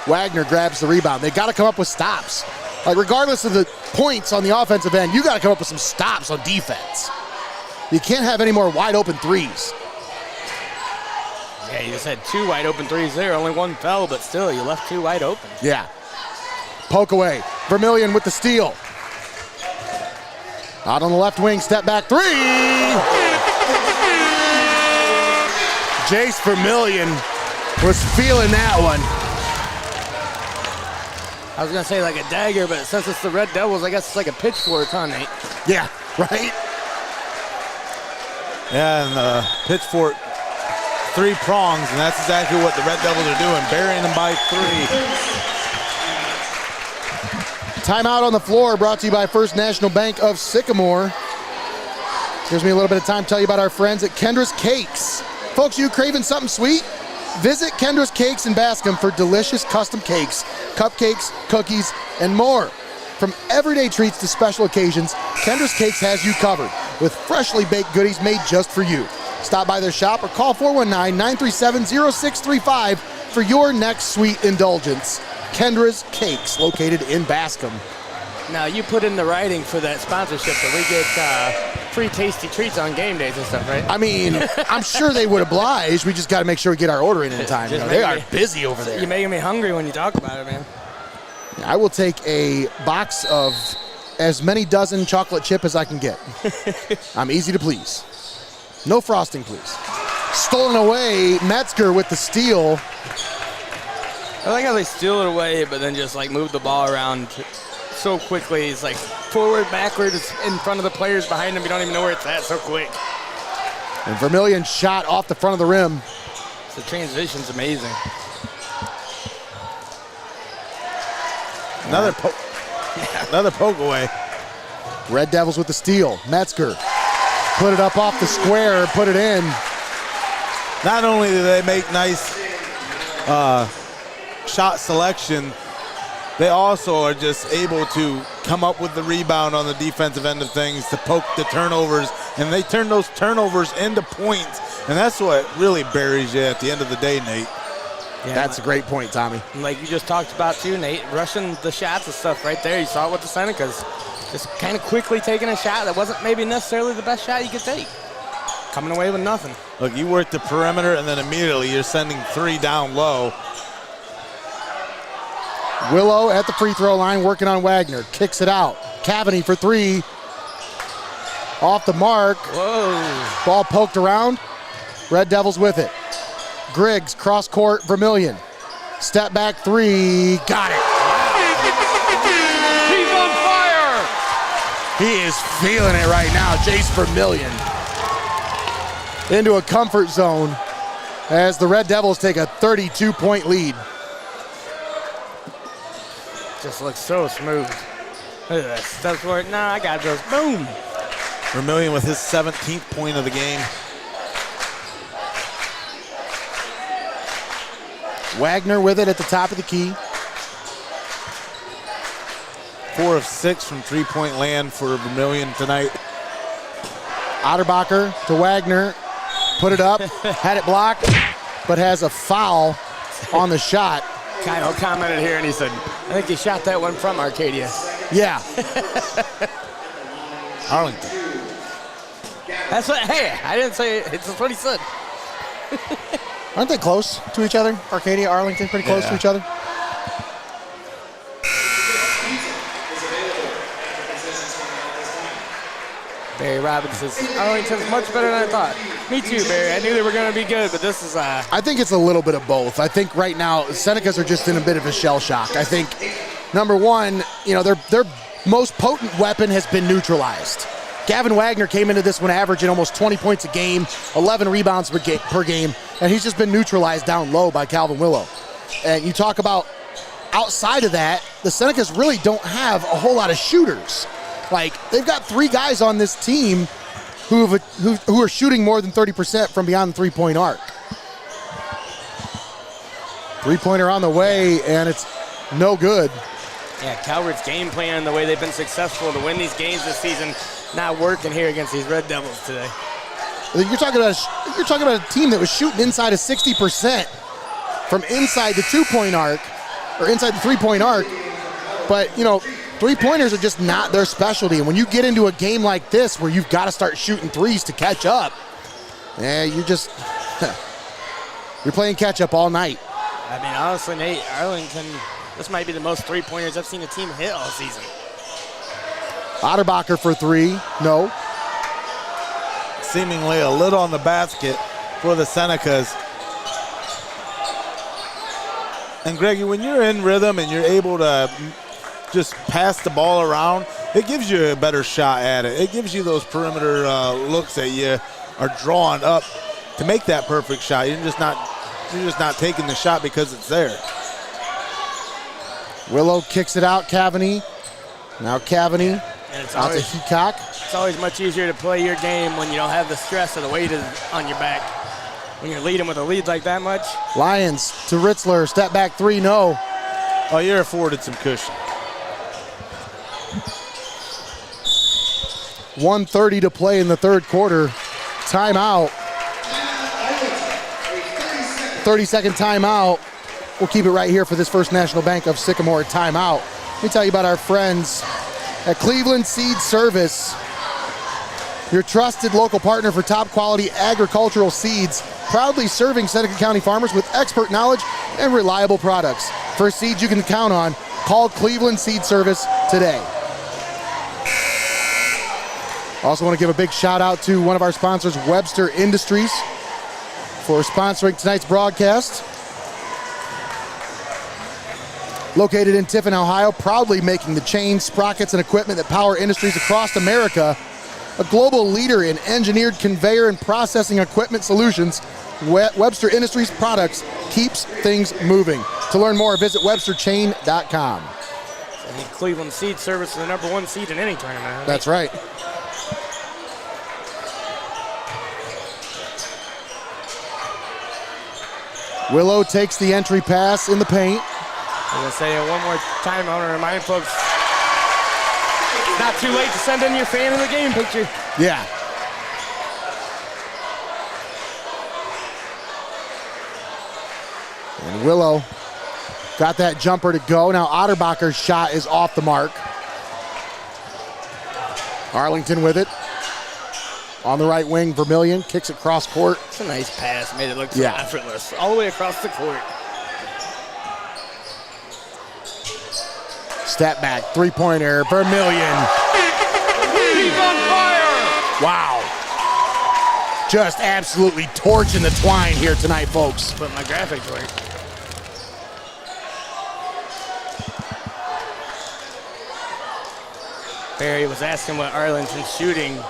Wagner grabs the rebound. They got to come up with stops. Like, regardless of the points on the offensive end, you got to come up with some stops on defense. You can't have any more wide open threes. Yeah, you just had two wide open threes there. Only one fell, but still, you left two wide open. Yeah. Poke away. Vermillion with the steal. Out on the left wing, step back three. Jace Vermillion was feeling that one. I was going to say like a dagger, but since it's the Red Devils, I guess it's like a pitchfork, huh, Nate? Yeah, right? Yeah, and the pitchfork 3 prongs, and that's exactly what the Red Devils are doing, burying them by 3. Timeout on the floor brought to you by First National Bank of Sycamore. Gives me a little bit of time to tell you about our friends at KENDRAS Cakes. Folks, you craving something sweet? Visit KENDRAS Cakes in Bascom for delicious custom cakes, cupcakes, cookies, and more. From everyday treats to special occasions, KENDRAS Cakes has you covered with freshly baked goodies made just for you. Stop by their shop or call 419-937-0635 for your next sweet indulgence. KENDRAS Cakes, located in Bascom. Now, you put in the writing for that sponsorship that we get free tasty treats on game days and stuff, right? I mean, I'm sure they would oblige. We just got to make sure we get our order in time. You know, they are busy over there. You're making me hungry when you talk about it, man. I will take a box of as many dozen chocolate chip as I can get. I'm easy to please. No frosting, please. Stolen away, Metzger with the steal. I like how they steal it away, but then just like move the ball around so quickly. It's like forward, backward, it's in front of the players behind them. You don't even know where it's at so quick. And Vermillion shot off the front of the rim. The transition's amazing. Another poke away. Red Devils with the steal. Metzger put it up off the square, put it in. Not only do they make nice shot selection, they also are just able to come up with the rebound on the defensive end of things to poke the turnovers, and they turn those turnovers into points, and that's what really buries you at the end of the day, Nate. Yeah, that's a great point, Tommy. Like you just talked about too, Nate, rushing the shots and stuff right there. You saw it with the Senecas. Just kind of quickly taking a shot that wasn't maybe necessarily the best shot you could take. Coming away with nothing. Look, you work the perimeter, and then immediately you're sending 3 down low. Willow at the free throw line working on Wagner. Kicks it out. Cavany for 3. Off the mark. Whoa. Ball poked around. Red Devils with it. Griggs, cross court, Vermillion. Step back 3. Got it. He's on fire! He is feeling it right now. Jace Vermillion into a comfort zone as the Red Devils take a 32-point lead. Just looks so smooth. Look at that. Steps for it. Nah, I got those. Boom. Vermillion with his 17th point of the game. Wagner with it at the top of the key. 4 of 6 from 3-point land for Vermillion tonight. Otterbacher to Wagner. Put it up. Had it blocked, but has a foul on the shot. Kyle commented here and he said, I think he shot that one from Arcadia. Yeah. Arlington. That's what, hey, I didn't say it. It's what he said. Aren't they close to each other? Arcadia, Arlington, pretty close to each other? Barry Robbins says, Arlington's much better than I thought. Me too, Barry. I knew they were going to be good, but this is... I think it's a little bit of both. I think right now, Senecas are just in a bit of a shell shock. I think, number one, you know, their most potent weapon has been neutralized. Gavin Wagner came into this one averaging almost 20 points a game, 11 rebounds per game, and he's just been neutralized down low by Calvin Willow. And you talk about outside of that, the Senecas really don't have a whole lot of shooters. Like, they've got 3 guys on this team who are shooting more than 30% from beyond the three-point arc. Three-pointer on the way, and it's no good. Yeah, Calvert's game plan, the way they've been successful to win these games this season, not working here against these Red Devils today. You're talking about a team that was shooting inside of 60% from inside the 2-point arc, or inside the 3-point arc, but, you know, 3-pointers are just not their specialty. And when you get into a game like this where you've got to start shooting threes to catch up, you're playing catch up all night. I mean, honestly, Nate, Arlington, this might be the most 3-pointers I've seen a team hit all season. Otterbacher for 3, no. Seemingly a little on the basket for the Senecas. And Greggy, when you're in rhythm and you're able to just pass the ball around, it gives you a better shot at it. It gives you those perimeter looks that you are drawing up to make that perfect shot. You're just not taking the shot because it's there. Willow kicks it out, Cavaney. Now Cavaney out to Heacock. It's always much easier to play your game when you don't have the stress of the weight on your back. When you're leading with a lead like that much. Lions to Ritzler, step back three, no. Oh, you're afforded some cushion. 1:30 to play in the third quarter. Timeout. 30-second timeout. We'll keep it right here for this First National Bank of Sycamore timeout. Let me tell you about our friends at Cleveland Seed Service, your trusted local partner for top quality agricultural seeds, proudly serving Seneca County farmers with expert knowledge and reliable products. For seeds you can count on, call Cleveland Seed Service today. Also want to give a big shout out to one of our sponsors, Webster Industries, for sponsoring tonight's broadcast. Located in Tiffin, Ohio, proudly making the chains, sprockets, and equipment that power industries across America. A global leader in engineered conveyor and processing equipment solutions, Webster Industries products keeps things moving. To learn more, visit websterchain.com. I think Cleveland Seed Service is the #1 seed in any tournament. That's right. Willow takes the entry pass in the paint. I'm going to say it one more time. I want to remind folks, it's not too late to send in your fan of the game picture. Yeah. And Willow got that jumper to go. Now Otterbacher's shot is off the mark. Arlington with it. On the right wing, Vermillion kicks it cross court. It's a nice pass, made it look so effortless. All the way across the court. Step back, three-pointer, Vermillion. He's on fire! Wow. Just absolutely torching the twine here tonight, folks. Put my graphics to work. Barry was asking what Arlington's shooting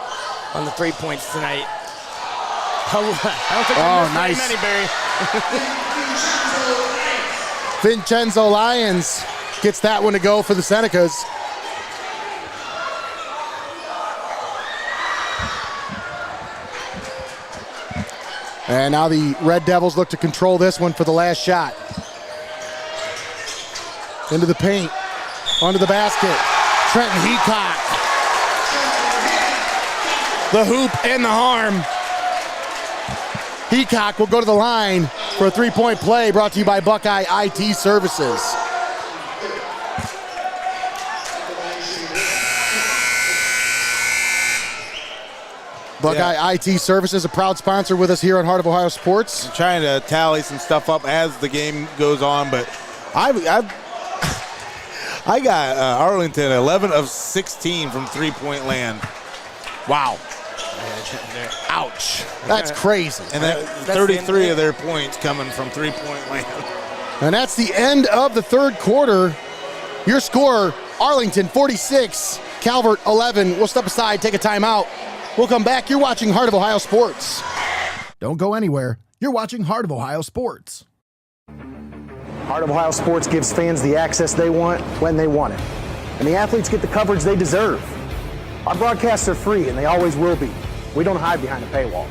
on the 3 points tonight. I don't think nice. Many, Barry. Vincenzo Lyons gets that one to go for the Senecas. And now the Red Devils look to control this one for the last shot. Into the paint, onto the basket. Trenton Heacock. The hoop and the harm. Heacock will go to the line for a three-point play brought to you by Buckeye IT Services. Buckeye IT Services, a proud sponsor with us here on Heart of Ohio Sports. I'm trying to tally some stuff up as the game goes on, but I got Arlington 11 of 16 from three-point land. Wow. Ouch. That's crazy. And that's 33 of their points coming from three-point land. And that's the end of the third quarter. Your score, Arlington 46, Calvert 11. We'll step aside, take a timeout. We'll come back. You're watching Heart of Ohio Sports. Don't go anywhere. You're watching Heart of Ohio Sports. Heart of Ohio Sports gives fans the access they want when they want it. And the athletes get the coverage they deserve. Our broadcasts are free, and they always will be. We don't hide behind a paywall.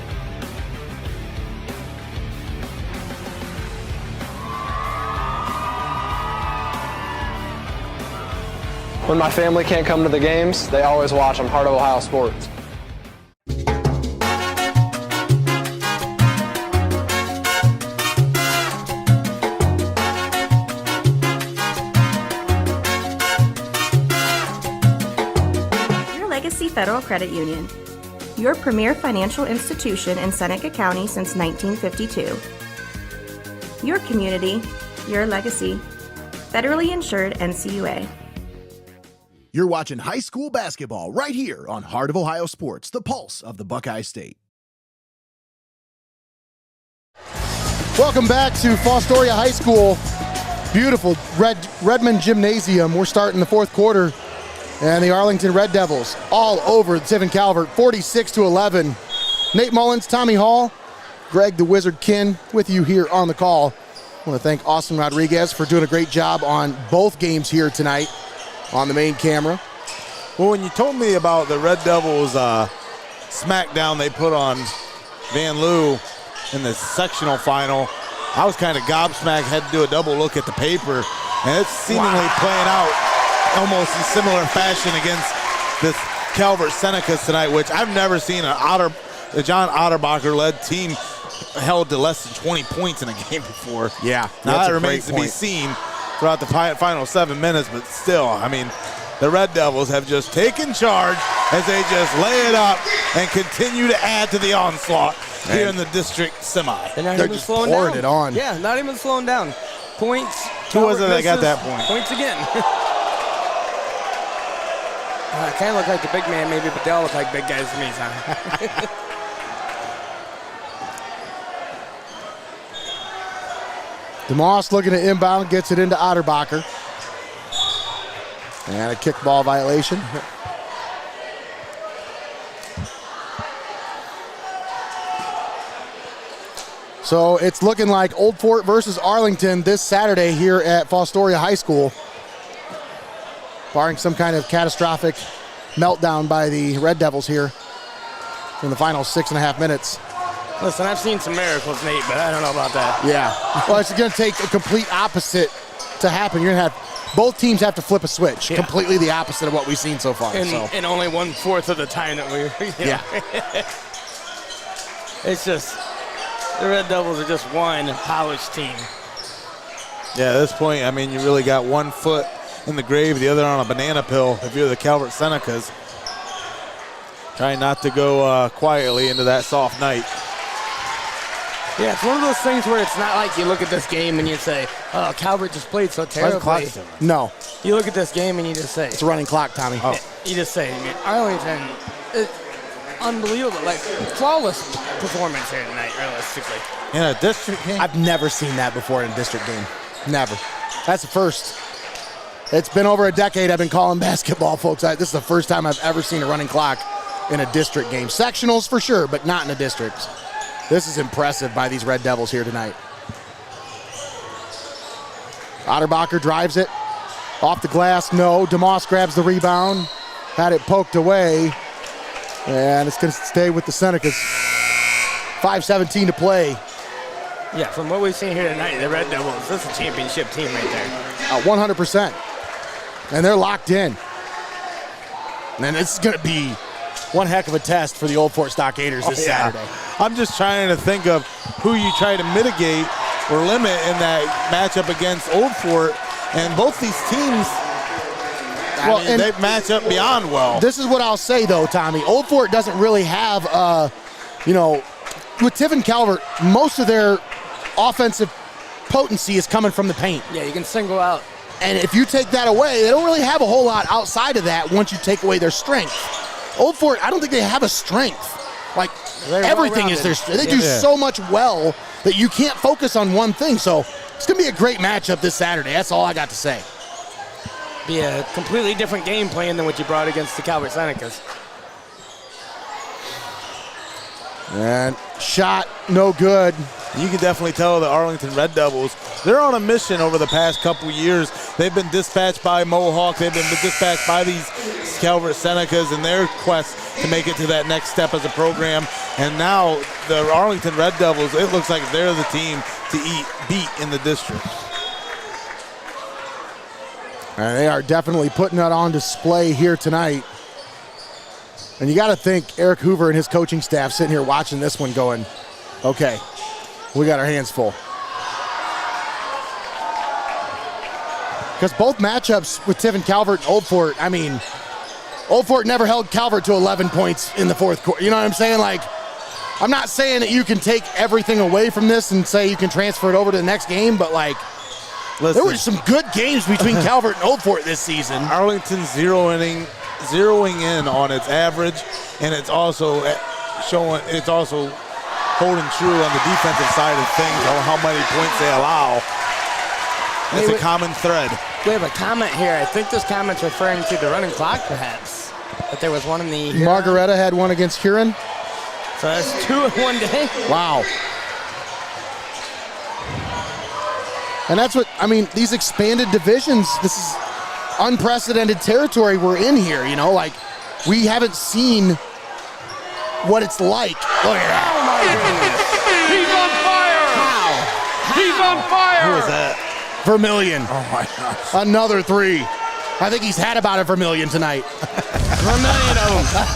When my family can't come to the games, they always watch on Heart of Ohio Sports. Federal Credit Union, your premier financial institution in Seneca County since 1952. Your community, your legacy. Federally insured NCUA. You're watching high school basketball right here on Heart of Ohio Sports, the pulse of the Buckeye State. Welcome back to Fostoria High School. Beautiful Redmen Gymnasium. We're starting the fourth quarter. And the Arlington Red Devils all over the Tiffin Calvert, 46-11. Nate Mullins, Tommy Hall, Greg the Wizard Kinn with you here on the call. I want to thank Austin Rodriguez for doing a great job on both games here tonight on the main camera. Well, when you told me about the Red Devils smackdown they put on Van Loo in the sectional final, I was kind of gobsmacked, had to do a double look at the paper, and it's seemingly playing out almost in similar fashion against this Calvert Senecas tonight, which I've never seen a John Otterbacher-led team held to less than 20 points in a game before. Yeah, now that remains to be seen throughout the final 7 minutes, but still, I mean, the Red Devils have just taken charge as they just lay it up and continue to add to the onslaught here in the district semi. They're just pouring it on. Yeah, not even slowing down. Points. Who was it that got that point? Points again. I kind of look like the big man maybe, but they all look like big guys to me, son. DeMoss looking at inbound, gets it into Otterbacher. And a kickball violation. So it's looking like Old Fort versus Arlington this Saturday here at Fostoria High School. Barring some kind of catastrophic meltdown by the Red Devils here in the final 6.5 minutes. Listen, I've seen some miracles, Nate, but I don't know about that. Yeah. Well, it's going to take a complete opposite to happen. You're going to have both teams have to flip a switch. Yeah. Completely the opposite of what we've seen so far. And only 1/4 of the time that we're, yeah. It's just, the Red Devils are just one polished team. Yeah, at this point, I mean, you really got one foot in the grave, the other on a banana peel if you're the Calvert Senecas. Trying not to go quietly into that soft night. Yeah, it's one of those things where it's not like you look at this game and you say, oh, Calvert just played so terribly. No. You look at this game and you just say. It's a running clock, Tommy. Oh. You just say, I mean, Arlington, unbelievable. Like, flawless performance here tonight, realistically. In a district game? I've never seen that before in a district game. Never. That's the first. It's been over a decade I've been calling basketball, folks. This is the first time I've ever seen a running clock in a district game. Sectionals for sure, but not in a district. This is impressive by these Red Devils here tonight. Otterbacher drives it. Off the glass, no. DeMoss grabs the rebound. Had it poked away. And it's going to stay with the Senecas. 5:17 to play. Yeah, from what we've seen here tonight, the Red Devils, this is a championship team right there. 100%. And they're locked in. And it's going to be one heck of a test for the Old Fort Stockaders this Saturday. I'm just trying to think of who you try to mitigate or limit in that matchup against Old Fort. And both these teams, they match up beyond well. This is what I'll say, though, Tommy. Old Fort doesn't really have, with Tiffin Calvert, most of their offensive potency is coming from the paint. Yeah, you can single out. And if you take that away, they don't really have a whole lot outside of that once you take away their strength. Old Fort, I don't think they have a strength. Like, everything is their strength. They do so much well that you can't focus on one thing. So it's going to be a great matchup this Saturday. That's all I got to say. Be a completely different game plan than what you brought against the Calvert Senecas. And shot, no good. You can definitely tell the Arlington Red Devils, they're on a mission over the past couple years. They've been dispatched by Mohawk. They've been dispatched by these Calvert Senecas in their quest to make it to that next step as a program. And now the Arlington Red Devils, it looks like they're the team to beat in the district. And they are definitely putting that on display here tonight. And you got to think Eric Hoover and his coaching staff sitting here watching this one going, okay, we got our hands full. Because both matchups with Tiffin Calvert and Old Fort, I mean, Old Fort never held Calvert to 11 points in the fourth quarter. You know what I'm saying? Like, I'm not saying that you can take everything away from this and say you can transfer it over to the next game, but like, listen, there were some good games between Calvert and Old Fort this season. Arlington zeroing in on its average, and it's also showing, it's also holding true on the defensive side of things on how many points they allow. It's a common thread. We have a comment here. I think this comment's referring to the running clock, perhaps. But there was one in the... Margaretta had one against Huron. So that's 2 in one day. Wow. And that's what, I mean, these expanded divisions, this is unprecedented territory we're in here, you know, like we haven't seen what it's like. Look at that. Oh my goodness. He's on fire. How? He's on fire. Who is that? Vermillion. Oh my gosh. Another 3. I think he's had about a Vermillion tonight. Vermillion of them.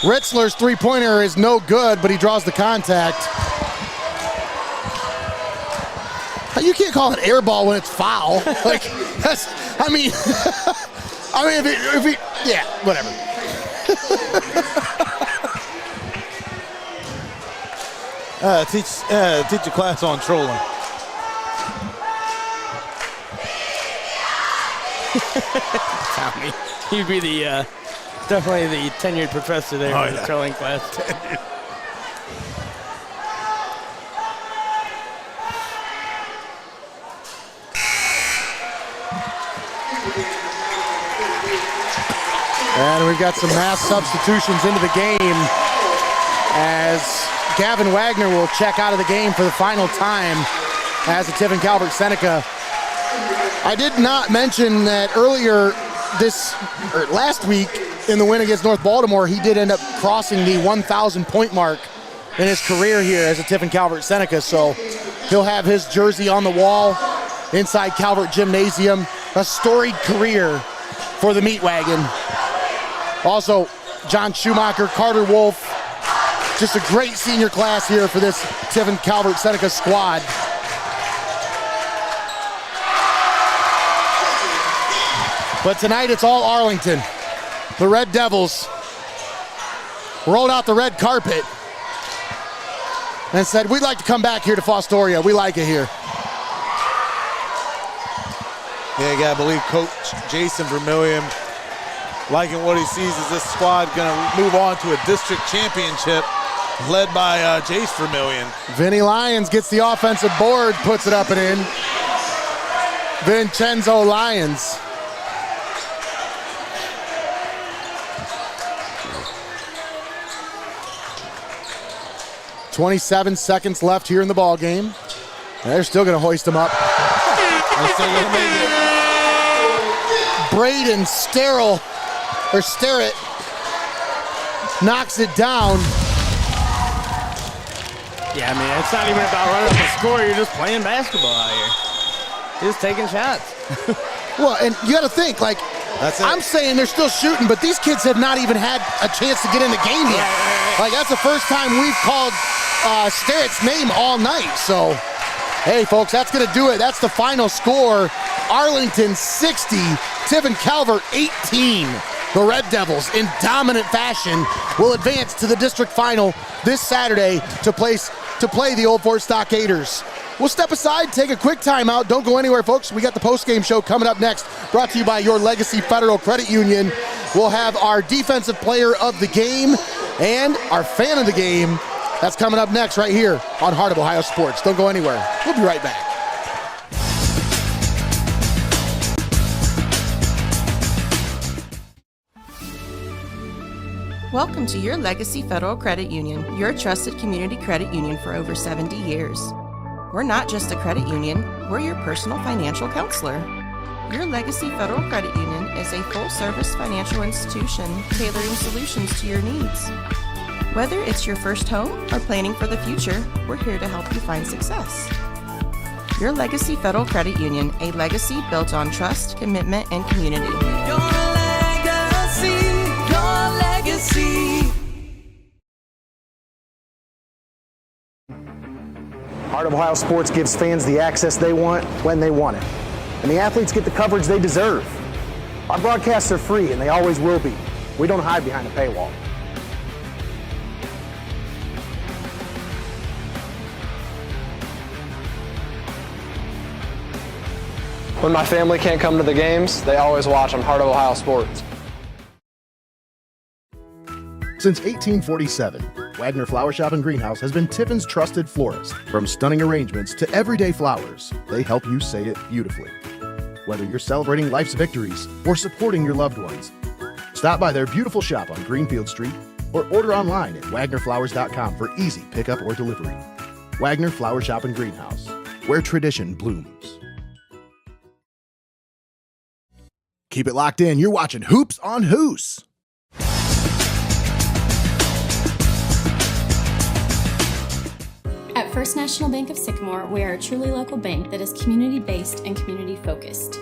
Ritzler's 3-pointer is no good, but he draws the contact. You can't call it air ball when it's foul. Like, that's, I mean, if he, yeah, whatever. Teach a class on trolling. Tommy, you'd be the definitely the tenured professor there in the trolling class. And we've got some mass substitutions into the game as Gavin Wagner will check out of the game for the final time as a Tiffin Calvert Seneca. I did not mention that earlier last week in the win against North Baltimore, he did end up crossing the 1,000 point mark in his career here as a Tiffin Calvert Seneca. So he'll have his jersey on the wall inside Calvert Gymnasium. A storied career for the Meat Wagon. Also, John Schumacher, Carter Wolf, just a great senior class here for this Tiffin Calvert Seneca squad. But tonight it's all Arlington. The Red Devils rolled out the red carpet and said, we'd like to come back here to Fostoria. We like it here. Yeah, you gotta believe Coach Jason Vermillion liking what he sees as this squad gonna move on to a district championship led by Jace Vermillion. Vinny Lyons gets the offensive board, puts it up and in. Vincenzo Lyons. "27 seconds left here in the ball game. They're still going to hoist him up. They're still gonna make it. Braden Sterrett knocks it down. Yeah, I mean, it's not even about running up a score. You're just playing basketball out here. You're just taking shots. Well, and you got to think, like, That's it. I'm saying they're still shooting, but these kids have not even had a chance to get in the game yet. Like, that's the first time we've called Sterrett's name all night. So, hey, folks, that's going to do it. That's the final score. Arlington 60, Tiffin Calvert 18. The Red Devils, in dominant fashion, will advance to the district final this Saturday to play the Old Fort Stockaders. We'll step aside, take a quick timeout. Don't go anywhere, folks. We got the postgame show coming up next, brought to you by your Legacy Federal Credit Union. We'll have our defensive player of the game and our fan of the game. That's coming up next right here on Heart of Ohio Sports. Don't go anywhere. We'll be right back. Welcome to your Legacy Federal Credit Union, your trusted community credit union for over 70 years. We're not just a credit union, we're your personal financial counselor. Your Legacy Federal Credit Union is a full-service financial institution tailoring solutions to your needs. Whether it's your first home or planning for the future, we're here to help you find success. Your Legacy Federal Credit Union, a legacy built on trust, commitment, and community. Heart of Ohio Sports gives fans the access they want when they want it. And the athletes get the coverage they deserve. Our broadcasts are free and they always will be. We don't hide behind a paywall. When my family can't come to the games, they always watch on Heart of Ohio Sports. Since 1847, Wagner Flower Shop and Greenhouse has been Tiffin's trusted florist. From stunning arrangements to everyday flowers, they help you say it beautifully. Whether you're celebrating life's victories or supporting your loved ones, stop by their beautiful shop on Greenfield Street or order online at WAGNERFlowers.com for easy pickup or delivery. Wagner Flower Shop and Greenhouse, where tradition blooms. Keep it locked in. You're watching Hoops on Hoos. At First National Bank of Sycamore, we are a truly local bank that is community-based and community-focused.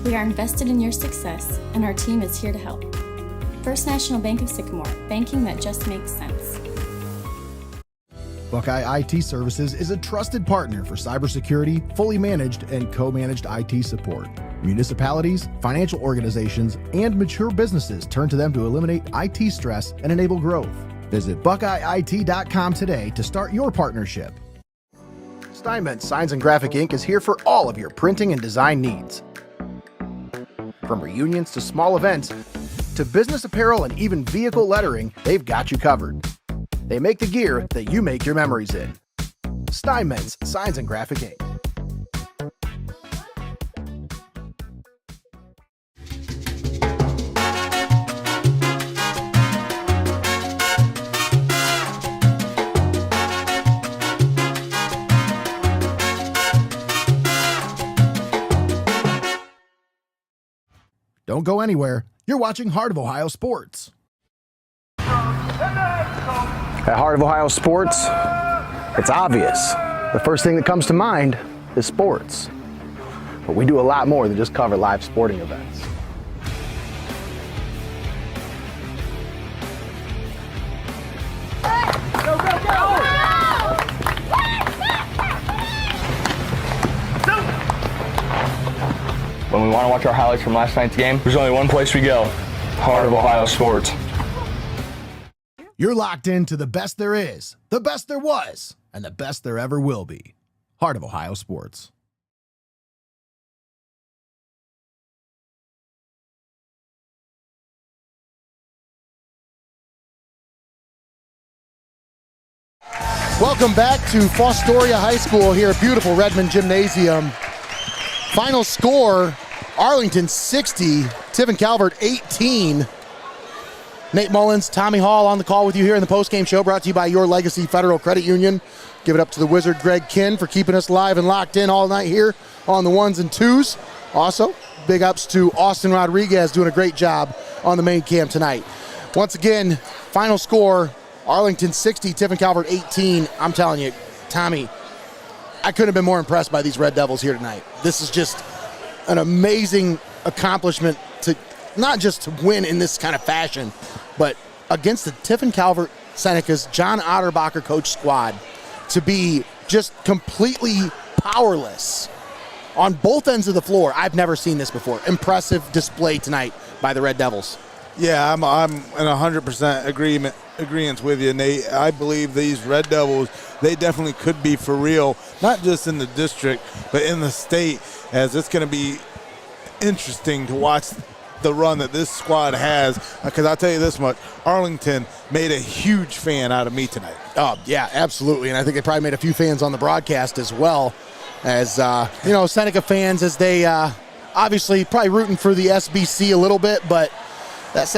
We are invested in your success, and our team is here to help. First National Bank of Sycamore, banking that just makes sense. Buckeye IT Services is a trusted partner for cybersecurity, fully managed and co-managed IT support. Municipalities, financial organizations, and mature businesses turn to them to eliminate IT stress and enable growth. Visit BuckeyeIT.com today to start your partnership. STEINMETZ Signs and Graphic Ink is here for all of your printing and design needs. From reunions to small events, to business apparel and even vehicle lettering, they've got you covered. They make the gear that you make your memories in. STEINMETZ Signs and Graphic Ink. Don't go anywhere. You're watching Heart of Ohio Sports. At Heart of Ohio Sports, it's obvious. The first thing that comes to mind is sports. But we do a lot more than just cover live sporting events. When we want to watch our highlights from last night's game, there's only one place we go. Heart of Ohio Sports. You're locked into the best there is, the best there was, and the best there ever will be. Heart of Ohio Sports. Welcome back to Fostoria High School here at beautiful Redmen Gymnasium. Final score, Arlington 60, Tiffin Calvert 18. Nate Mullins, Tommy Hall on the call with you here in the postgame show, brought to you by Your Legacy Federal Credit Union. Give it up to the Wizard Greg Kinn for keeping us live and locked in all night here on the ones and twos. Also, big ups to Austin Rodriguez doing a great job on the main cam tonight. Once again, final score, Arlington 60, Tiffin Calvert 18. I'm telling you, Tommy, I couldn't have been more impressed by these Red Devils here tonight. This is just an amazing accomplishment to not just to win in this kind of fashion, but against the Tiffin Calvert Senecas, John Otterbacher coach squad, to be just completely powerless on both ends of the floor. I've never seen this before. Impressive display tonight by the Red Devils. Yeah, I'm in 100% agreement with you, Nate. I believe these Red Devils, they definitely could be for real, not just in the district, but in the state, as it's going to be interesting to watch the run that this squad has, because I'll tell you this much, Arlington made a huge fan out of me tonight. Oh, yeah, absolutely, and I think they probably made a few fans on the broadcast as well, as, Seneca fans, as they obviously probably rooting for the SBC a little bit, but that's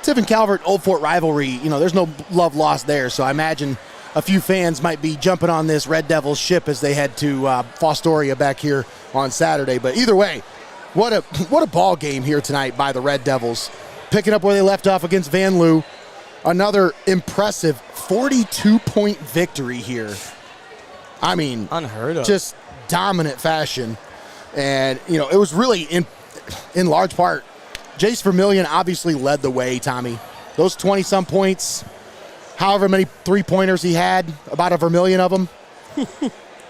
Tiffin Calvert Old Fort rivalry, there's no love lost there, so I imagine a few fans might be jumping on this Red Devils ship as they head to Fostoria back here on Saturday, but either way, what a ball game here tonight by the Red Devils. Picking up where they left off against Van Loo. Another impressive 42-point victory here. I mean, unheard of. Just dominant fashion. And, it was really in large part, Jace Vermillion obviously led the way, Tommy. Those 20-some points, however many three-pointers he had, about a Vermillion of them.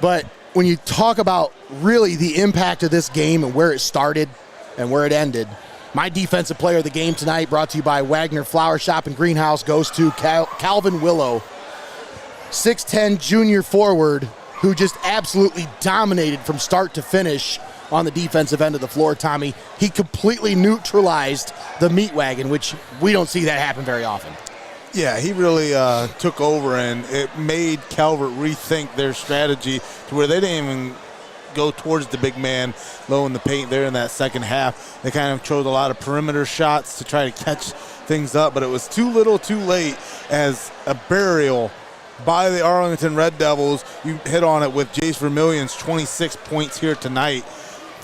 But when you talk about really the impact of this game and where it started and where it ended, my defensive player of the game tonight, brought to you by Wagner Flower Shop and Greenhouse, goes to Calvin Willow, 6'10 junior forward, who just absolutely dominated from start to finish on the defensive end of the floor, Tommy. He completely neutralized the meat wagon, which we don't see that happen very often. Yeah, he really took over, and it made Calvert rethink their strategy to where they didn't even go towards the big man low in the paint there in that second half. They kind of chose a lot of perimeter shots to try to catch things up, but it was too little too late as a burial by the Arlington Red Devils. You hit on it with Jace Vermillion's 26 points here tonight.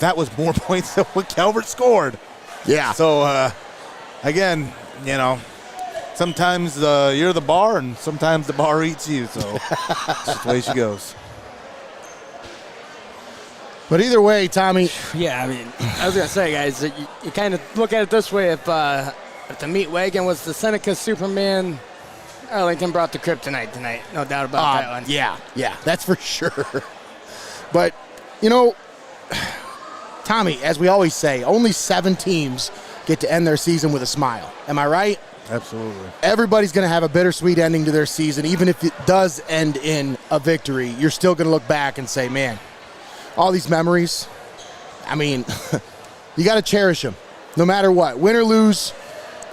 That was more points than what Calvert scored. Yeah. So, again, sometimes you're the bar and sometimes the bar eats you. So that's just the way she goes. But either way, Tommy. Yeah, I mean, I was going to say, guys, you kind of look at it this way. If the meat wagon was the Seneca Superman, Arlington brought the kryptonite tonight. No doubt about that one. Yeah, that's for sure. But, Tommy, as we always say, only 7 teams get to end their season with a smile. Am I right? Absolutely. Everybody's going to have a bittersweet ending to their season. Even if it does end in a victory, you're still going to look back and say, man, all these memories, I mean, you got to cherish them no matter what. Win or lose,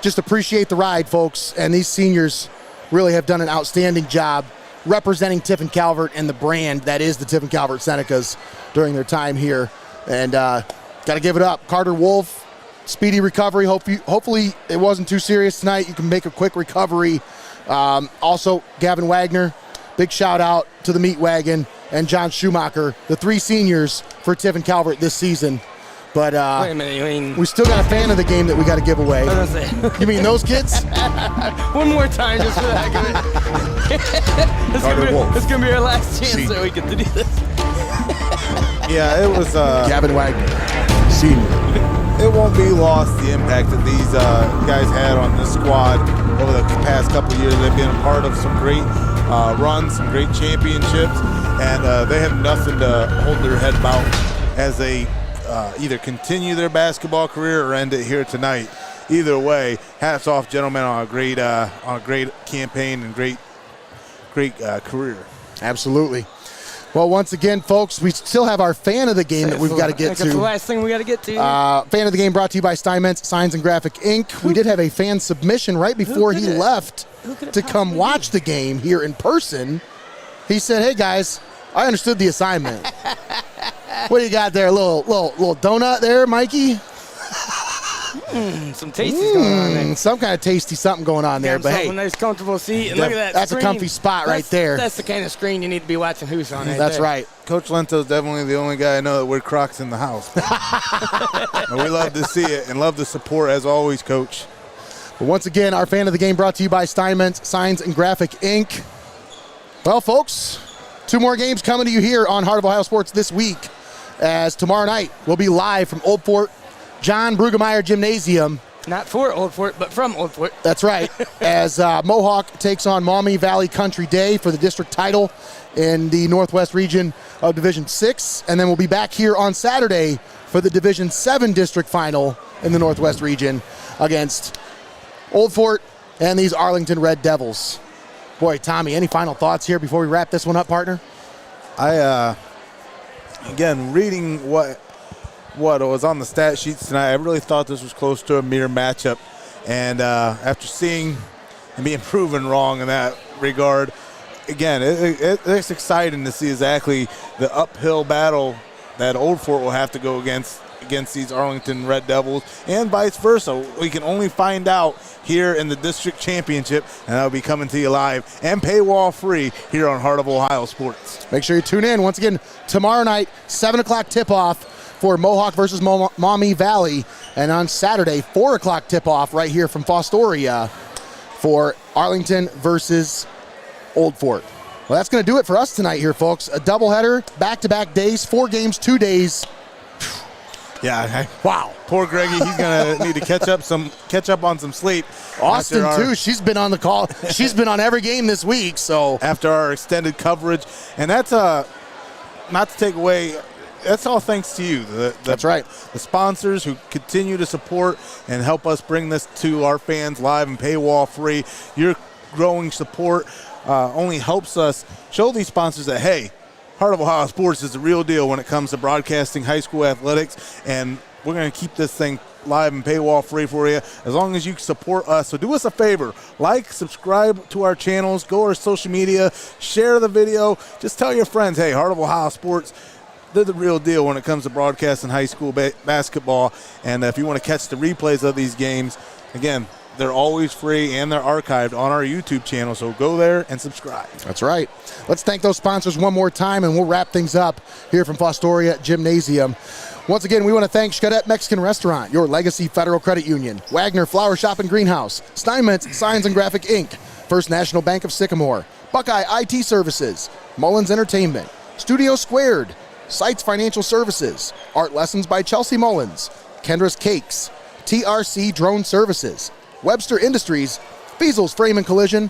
just appreciate the ride, folks. And these seniors really have done an outstanding job representing Tiffin Calvert and the brand that is the Tiffin Calvert Senecas during their time here. And got to give it up. Carter Wolf, speedy recovery. Hopefully it wasn't too serious tonight. You can make a quick recovery. Also, Gavin Wagner, big shout out to the Meat Wagon and John Schumacher, the 3 seniors for Tiffin Calvert this season. But wait a minute, you mean we still got a fan of the game that we got to give away. You mean those kids? One more time, just for the heck of it. It's gonna be our last chance that we get to do this. Yeah, it was Gavin Wagner, senior. It won't be lost, the impact that these guys had on this squad over the past couple of years. They've been a part of some great runs, some great championships, and they have nothing to hold their head about as they either continue their basketball career or end it here tonight. Either way, hats off, gentlemen, on a great campaign and great career. Absolutely. Well, once again, folks, we still have our fan of the game that we've got to get to. That's the last thing we got to get to. Fan of the game brought to you by STEINMETZ Signs and Graphic Inc. We did have a fan submission right before he left to come watch the game here in person. He said, "Hey guys, I understood the assignment." What do you got there? A little donut there, Mikey? Some tasties going on there. Some kind of tasty something going on there. But hey, a nice comfortable seat. And look at that That's screen. a comfy spot right there. That's the kind of screen you need to be watching Hoos on. That's right. Coach Lento's definitely the only guy I know that wear Crocs in the house. And we love to see it and love the support as always, Coach. But once again, our fan of the game brought to you by STEINMETZ Signs and Graphic Inc. Well, folks, 2 more games coming to you here on Heart of Ohio Sports this week, as tomorrow night we'll be live from Old Fort John Brueggemeyer Gymnasium. Not for Old Fort, but from Old Fort. That's right. As Mohawk takes on Maumee Valley Country Day for the district title in the Northwest region of Division 6. And then we'll be back here on Saturday for the Division 7 district final in the Northwest region against Old Fort and these Arlington Red Devils. Boy, Tommy, any final thoughts here before we wrap this one up, partner? Again, reading what was on the stat sheets tonight, I really thought this was close to a mere matchup. And after seeing and being proven wrong in that regard, again, it's exciting to see exactly the uphill battle that Old Fort will have to go against these Arlington Red Devils, and vice versa. We can only find out here in the district championship, and that'll be coming to you live and paywall free here on Heart of Ohio Sports. Make sure you tune in. Once again, tomorrow night, 7 o'clock tip-off for Mohawk versus Maumee Valley, and on Saturday, 4 o'clock tip-off right here from Fostoria for Arlington versus Old Fort. Well, that's going to do it for us tonight here, folks. A doubleheader, back-to-back days, 4 games, 2 days. Yeah, wow. Poor Greggy, he's going to need to catch up on some sleep. Austin, too. She's been on the call. She's been on every game this week. So after our extended coverage, and that's not to take away, that's all thanks to you. That's right. The sponsors who continue to support and help us bring this to our fans live and paywall free. Your growing support only helps us show these sponsors that, hey, Heart of Ohio Sports is the real deal when it comes to broadcasting high school athletics, and we're going to keep this thing live and paywall free for you as long as you support us. So do us a favor, like, subscribe to our channels, go to our social media, share the video, just tell your friends, hey, Heart of Ohio Sports, they're the real deal when it comes to broadcasting high school basketball. And if you want to catch the replays of these games, again, They're always free, and they're archived on our YouTube channel, so go there and subscribe. That's right. Let's thank those sponsors one more time, and we'll wrap things up here from Fostoria Gymnasium. Once again, we want to thank XCARET Mexican Restaurant, your legacy federal credit union, WAGNER Flower Shop and Greenhouse, STEINMETZ Signs and Graphic Inc., First National Bank of Sycamore, Buckeye IT Services, Mullins Entertainment, Studio Squared, SYCAMORE Financial Services, Art Lessons by Chelsea Mullins, KENDRAS Cakes, TRC Drone Services, WEBSTER Industries, FEASEL'S Frame and Collision,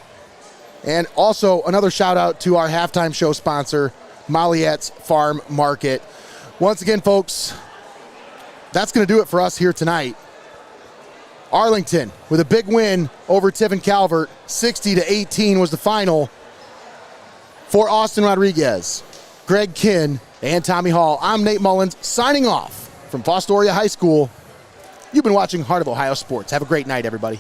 and also another shout out to our halftime show sponsor, Molliette's Farm Market. Once again, folks, that's going to do it for us here tonight. Arlington with a big win over Tiffin Calvert, 60-18 was the final. For Austin Rodriguez, Greg Kinn, and Tommy Hall, I'm Nate Mullins signing off from Fostoria High School. You've been watching Heart of Ohio Sports. Have a great night, everybody.